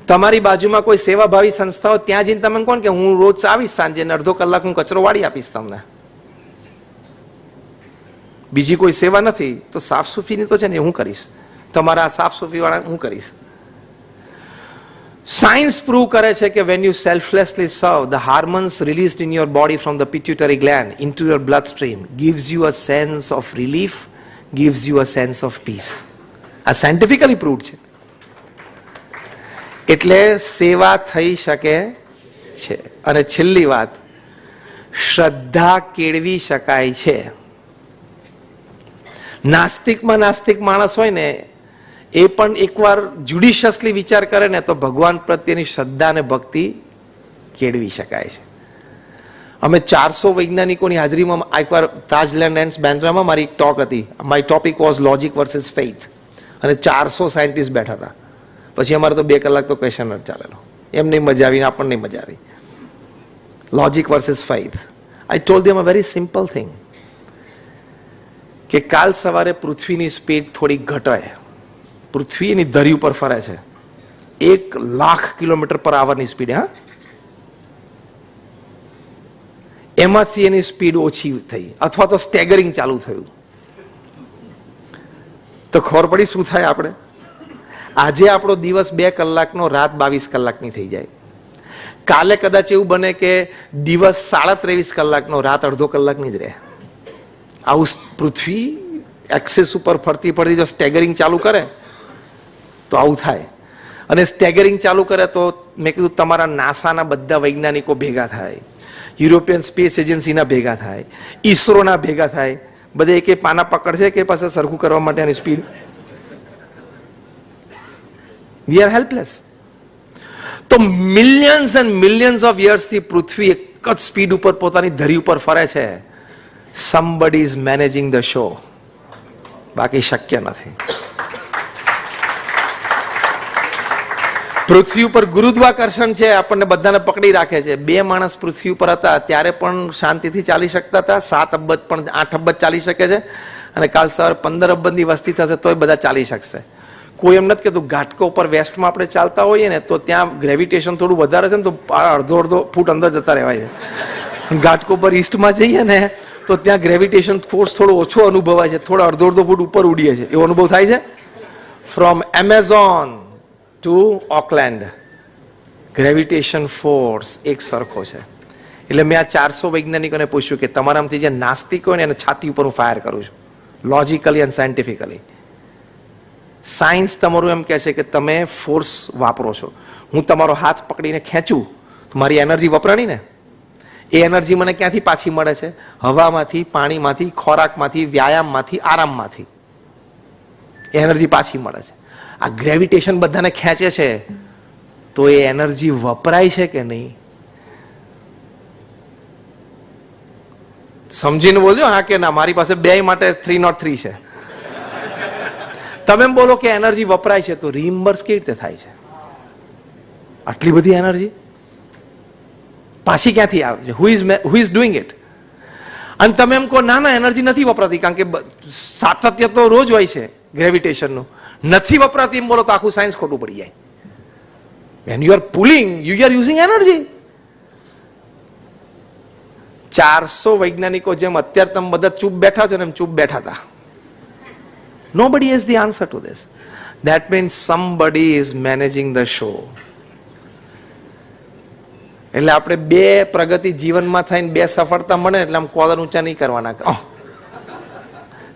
તમારી બાજુમાં કોઈ સેવાભાવી સંસ્થાઓ, ત્યાં જઈને તમે કોણ કે હું રોજ આવીશ સાંજે ને અડધો કલાક હું કચરો વાળી આપીશ તમને. બીજી કોઈ સેવા નથી તો સાફ સુફીની તો છે ને હું કરીશ, તમારા સાફ સુફી વાળા હું કરીશ. સાયન્સ પ્રૂવ કરે છે કે when you selflessly serve, the hormones released in your body from the pituitary gland into your bloodstream gives you a sense of relief, gives you a sense of peace. આ scientifically proved છે. એટલે સેવા થઈ શકે છે. અને છેલ્લી વાત, શ્રદ્ધા કેળવી શકાય છે. નાસ્તિકમાં નાસ્તિક માણસ હોય ને એ પણ એકવાર જ્યુડિશિયસલી વિચાર કરે ને તો ભગવાન પ્રત્યેની શ્રદ્ધા અને ભક્તિ કેળવી શકાય છે. અમે 400 વૈજ્ઞાનિકોની હાજરીમાં એકવાર તાજલેન્ડ એન્ડ બેન્ડ્રામાં મારી એક ટોક હતી. My topic was logic versus faith, અને 400 સાયન્ટિસ્ટ બેઠા હતા. પછી અમારે તો 2 કલાક તો ક્વેશ્ચન જ ચાલેલો. એમ નહીં મજા આવી, આપણને નહીં મજા આવી. Logic versus faith. I told them a very simple thing કે કાલ સવારે પૃથ્વીની સ્પીડ થોડી ઘટે. પૃથ્વી એની ધરી ઉપર ફરે છે 1,00,000 કિલોમીટર પર આવરની સ્પીડ. હા, એમાંથી એની સ્પીડ ઓછી થઈ અથવા તો સ્ટેગરિંગ ચાલુ થયું તો ખબર પડી શું થાય. આપણે આજે આપણો દિવસ 2 કલાકનો, રાત 22 કલાકની થઈ જાય. કાલે કદાચ એવું બને કે દિવસ 23.5 કલાકનો, રાત અડધો કલાકની જ રહે. આવું પૃથ્વી એક્સિસ ઉપર ફરતી ફરતી જો સ્ટેગરિંગ ચાલુ કરે તો આવું થાય. અને સ્ટેગરિંગ ચાલુ કરે તો મેં કીધું તમારા નાસાના બધા વૈજ્ઞાનિકો ભેગા થાય, યુરોપિયન સ્પેસ એજન્સીના ભેગા થાય, ઈસરોના ભેગા થાય, બધે એક પાના પકડશે કે પાસે સરખું કરવા માટે આની સ્પીડ. We are helpless. તો મિલિયન્સ એન્ડ મિલિયન્સ ઓફ યર્સથી પૃથ્વી એક જ સ્પીડ ઉપર પોતાની ધરી ઉપર ફરે છે. somebody is managing the show. બાકી શક્ય નથી. પૃથ્વી ઉપર ગુરુત્વાકર્ષણ છે, આપણને બધાને પકડી રાખે છે. 2 માણસ પૃથ્વી ઉપર હતા ત્યારે પણ શાંતિથી ચાલી શકતા હતા. 7 અબજ પણ 8 અબજ ચાલી શકે છે. અને કાલ સવારે 15 અબજની વસ્તી થશે તોય બધા ચાલી શકશે. કોઈ એમ નથી કહેતું ઘાટકો ઉપર વેસ્ટમાં આપણે ચાલતા હોઈએ ને તો ત્યાં ગ્રેવિટેશન થોડું વધારે છે ને તો અડધો ફૂટ અંદર જતા રહેવાય છે. ઘાટકો પર ઈસ્ટમાં જઈએ ને તો ત્યાં ગ્રેવિટેશન ફોર્સ થોડો ઓછો અનુભવાય છે, થોડા અડધો ફૂટ ઉપર ઉડીએ છે. એવો અનુભવ થાય છે. From Amazon to Oakland gravitation force એક સરખો છે. એટલે મેં આ 400 વૈજ્ઞાનિકોને પૂછ્યું કે તમારામાંથી જે નાસ્તિક હોય ને એને છાતી ઉપર હું ફાયર કરું છું, લોજિકલી અને સાયન્ટિફિકલી. સાયન્સ તમારું એમ કહે છે કે તમે ફોર્સ વાપરો છો. હું તમારો હાથ પકડીને ખેંચું તો મારી એનર્જી વપરાણી ને, એ એનર્જી મને ક્યાંથી પાછી મળે છે? હવામાંથી, પાણીમાંથી, ખોરાકમાંથી, વ્યાયામમાંથી, આરામમાંથી એનર્જી પાછી મળે છે. આ ગ્રેવિટેશન બધાને ખેંચે છે તો એ એનર્જી વપરાય છે કે નહીં? સમજીને બોલજો હા કે ના. મારી પાસે 2 માટે 303 છે. તમે એમ બોલો કે એનર્જી વપરાય છે તો રીઇમ્બર્સ કેવી રીતે થાય છે? આટલી બધી એનર્જી પાછી ક્યાંથી આવે છે? Who is doing it? અને તમે એમ કહો ના ના એનર્જી નથી વપરાતી કારણ કે સાતત્ય તો રોજ હોય છે ગ્રેવિટેશનનું, નથી વપરાતી એમ બોલો તો આખું સાયન્સ ખોટું પડી જાય. When you are pulling you are using energy. 400 વૈજ્ઞાનિકો જેમ અત્યારે તમે બધા ચૂપ બેઠા છો ને એમ ચૂપ બેઠા હતા. Nobody has the answer to this. That means somebody is managing the show. એટલે આપણે 2 પ્રગતિ જીવનમાં થઈને 2 સફળતા મળે એટલે આમ કોલર ઊંચા નહીં કરવાના.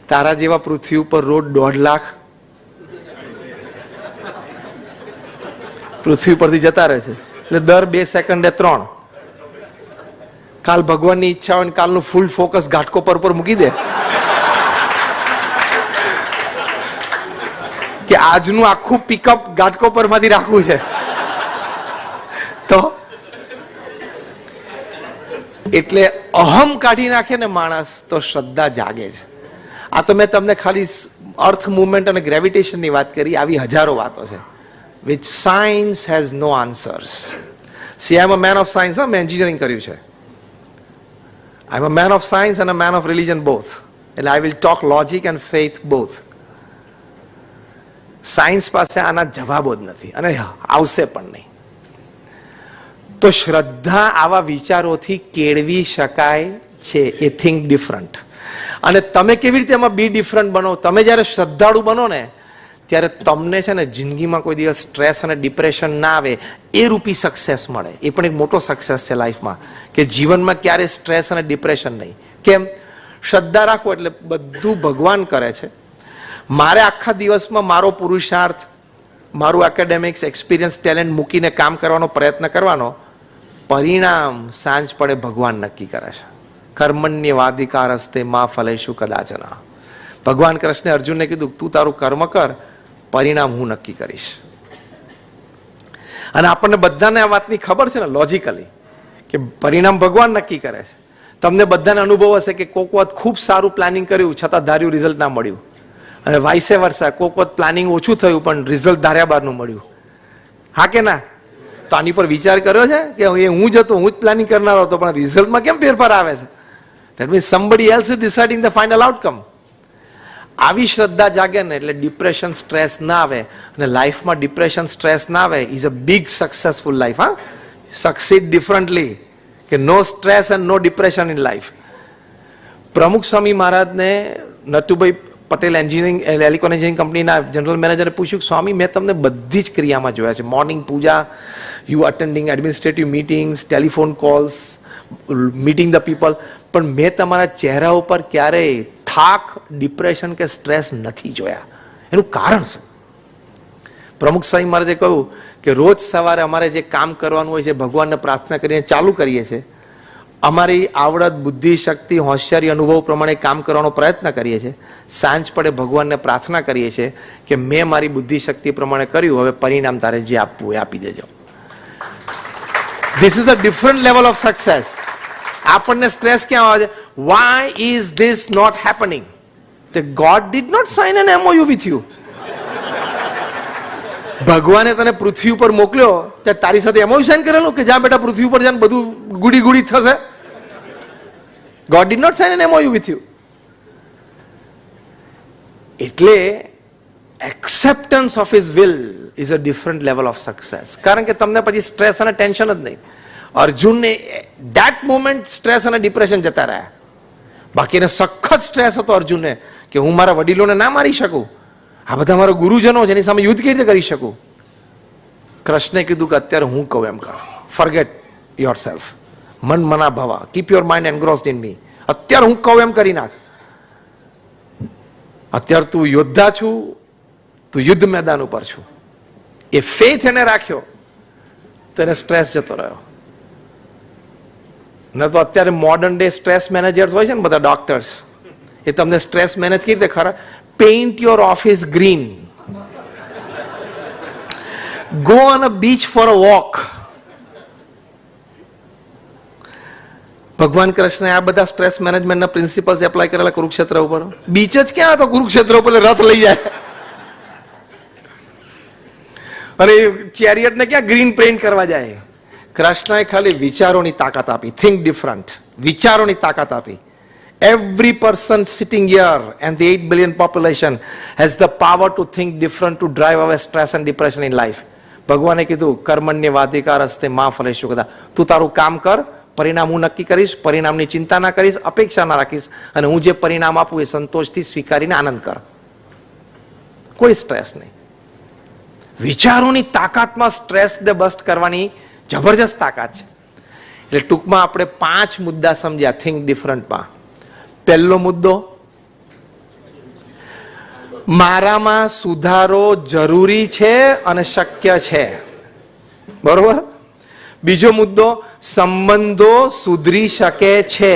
તારા જેવા પૃથ્વી ઉપર રોજ 1.5 લાખ પૃથ્વી પરથી જતા રહે છે. એટલે દર 2 સેકન્ડે 3. કાલ ભગવાનની ઈચ્છા હોય કાલનું ફૂલ ફોકસ ઘાટકો પર મૂકી દે કે આજનું આખું પિકઅપ ઘાટકો પર માંથી રાખવું છે તો એટલે અહમ કાઢી નાખે ને માણસ તો શ્રદ્ધા જાગે છે. આ તો મેં તમને ખાલી અર્થ મુવમેન્ટ અને ગ્રેવિટેશનની વાત કરી. આવી હજારો વાતો છે which science has no answers. See, I am a man of science. મેં એન્જિનિયરિંગ કર્યું છે. I am a man of science and a man of religion both. And I will talk logic and faith both. Science પાસે આના જવાબો જ નથી અને આવશે પણ નહીં. તો શ્રદ્ધા આવા વિચારોથી કેળવી શકાય છે. એ થિંક ડિફરન્ટ. અને તમે કેવી રીતે એમાં બી ડિફરન્ટ બનો? તમે જ્યારે શ્રદ્ધાળુ બનો ને ત્યારે તમને છે ને જિંદગીમાં કોઈ દિવસ સ્ટ્રેસ અને ડિપ્રેશન ના આવે એ રૂપી સક્સેસ મળે. એ પણ એક મોટો સક્સેસ છે લાઈફમાં કે જીવનમાં ક્યારે સ્ટ્રેસ અને ડિપ્રેશન નહીં. કેમ? શ્રદ્ધા રાખો એટલે બધું ભગવાન કરે છે. મારે આખા દિવસમાં મારો પુરુષાર્થ, મારું એકેડેમિક્સ, એક્સપિરિયન્સ, ટેલેન્ટ મૂકીને કામ કરવાનો પ્રયત્ન કરવાનો, પરિણામ સાંજ પડે ભગવાન નક્કી કરે છે. કર્મણ્યવાધિકાર હસ્તે મા ફલેષુ કદાચના. ભગવાન કૃષ્ણે અર્જુનને કીધું તું તારું કર્મ કર, પરિણામ હું નક્કી કરીશ. અને આપણને બધાને આ વાતની ખબર છે ને લોજિકલી કે પરિણામ ભગવાન નક્કી કરે છે. તમને બધાને અનુભવ હશે કે કોક વખત ખૂબ સારું પ્લાનિંગ કર્યું છતાં ધાર્યું રિઝલ્ટ ના મળ્યું, અને વાઇસે વર્સા કોક વખત પ્લાનિંગ ઓછું થયું પણ રિઝલ્ટ ધાર્યા બારનું મળ્યું. હા કે ના? તો આની પર વિચાર કર્યો છે કે હું જ હતો, હું જ પ્લાનિંગ કરનારો હતો, પણ રિઝલ્ટમાં કેમ ફેરફાર આવે છે? That means somebody else is deciding the final outcome. આવી શ્રદ્ધા જાગે ને એટલે ડિપ્રેશન સ્ટ્રેસ ના આવે, અને લાઈફમાં ડિપ્રેશન સ્ટ્રેસ ના આવે is a big successful life. હા, સક્સીડ ડિફરન્ટલી, કે no stress and no depression in life. Pramukh Swami મહારાજને નટુભાઈ પટેલ એન્જિનિયરિંગ એલિકોન એન્જિનિયરિંગ કંપનીના જનરલ મેનેજરે પૂછ્યું, સ્વામી મેં તમને બધી જ ક્રિયામાં જોયા છે, morning puja, you attending administrative meetings, telephone calls, meeting the people, પણ મેં તમારા ચહેરા ઉપર ક્યારેય થાક, ડિપ્રેશન કે સ્ટ્રેસ નથી જોયા. એનું કારણ શું? પ્રમુખ સ્વામી મહારાજે કહ્યું કે રોજ સવારે અમારે જે કામ કરવાનું હોય છે, ભગવાનને પ્રાર્થના કરીને ચાલુ કરીએ છીએ, અમારી આવડત, બુદ્ધિ, શક્તિ, હોશિયારી, અનુભવ પ્રમાણે કામ કરવાનો પ્રયત્ન કરીએ છીએ. સાંજ પડે ભગવાનને પ્રાર્થના કરીએ છીએ કે મેં મારી બુદ્ધિ શક્તિ પ્રમાણે કર્યું, હવે પરિણામ તારે જે આપવું એ આપી દેજો. This is a different level of success. આપણને સ્ટ્રેસ ક્યાં આવે છે? Why is this not happening? God did not sign an MOU with you. ભગવાને તને પૃથ્વી ઉપર મોકલ્યો ત્યારે તારી સાથે MOU સાઇન કરેલો કે જા બેટા પૃથ્વી ઉપર જાય બધું ગુડી ગુડી થશે? God did not sign an MOU with you. એટલે acceptance of his will is a different level of success. કારણ કે તમને પછી સ્ટ્રેસ અને ટેન્શન જ નહીં. અર્જુનને ધેટ મોમેન્ટ સ્ટ્રેસ અને ડિપ્રેશન જતા રહ્યા. બાકીને સખત સ્ટ્રેસ હતો અર્જુનને કે હું મારા વડીલોને ના મારી શકું, આ બધા મારા ગુરુજનો છે, એની સામે યુદ્ધ કેવી રીતે કરી શકું? કૃષ્ણે કીધું કે અત્યારે હું કહું એમ કર. ફોરગેટ યોર સેલ્ફ, મન મના ભવા, keep your mind engrossed in me. અત્યારે હું કહું એમ કરી નાખ. અત્યારે તું યોદ્ધા છું, તું યુદ્ધ મેદાન ઉપર છું. એ ફેથ એને રાખ્યો તો એને સ્ટ્રેસ જતો રહ્યો. ન તો અત્યારે મોડર્ન ડે સ્ટ્રેસ મેનેજર્સ હોય છે ને બધા ડોક્ટર્સ, એ તમને સ્ટ્રેસ મેનેજ કેવી રીતે ખરા? Paint your office green, go on a beach for a walk. ભગવાન કૃષ્ણે આ બધા સ્ટ્રેસ મેનેજમેન્ટના પ્રિન્સિપલ્સ એપ્લાય કરેલા કુરુક્ષેત્ર ઉપર. બીચ જ ક્યાં હતો? કુરુક્ષેત્ર ઉપર રથ લઈ જાય. અને ચેરિયટ ને ક્યાં ગ્રીન પેઇન્ટ કરવા જાય? કૃષ્ણએ ખાલી વિચારોની તાકાત આપી. થિંક ડિફરન્ટ, વિચારોની તાકાત આપી. Every person sitting here and the 8 billion population has the power to think different, to drive away stress and depression in life. ભગવાને કીધું કર્મણ્ય વાધિકાર હસ્તે મા ફલેષુ કદા. તું તારું કામ કર, પરિણામ હું નક્કી કરીશ, પરિણામની ચિંતા ના કરીશ, અપેક્ષા ના રાખીશ, અને હું જે પરિણામ આપું એ સંતોષથી સ્વીકારીને આનંદ કર. કોઈ સ્ટ્રેસ નહીં. વિચારોની તાકાતમાં સ્ટ્રેસ બસ્ટ કરવાની જબરજસ્ત તાકાત છે. એટલે ટૂંકમાં આપણે 5 મુદ્દા સમજ્યા થિંક ડિફરન્ટમાં. પહેલો મુદ્દો, મારામાં સુધારો જરૂરી છે અને શક્ય છે. બરોબર? બીજો મુદ્દો, સંબંધો સુધરી શકે છે.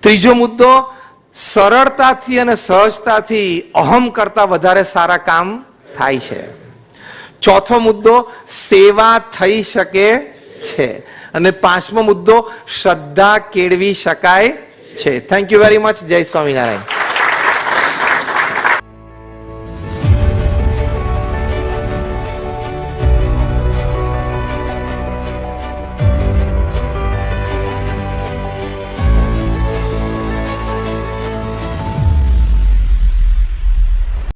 ત્રીજો મુદ્દો, સરળતાથી અને સહજતાથી અહમ કરતા વધારે સારા કામ થાય છે. ચોથો મુદ્દો, સેવા થઈ શકે છે. અને 5મો મુદ્દો, શ્રદ્ધા કેળવી શકાય છે. Thank you very much. જય સ્વામિનારાયણ.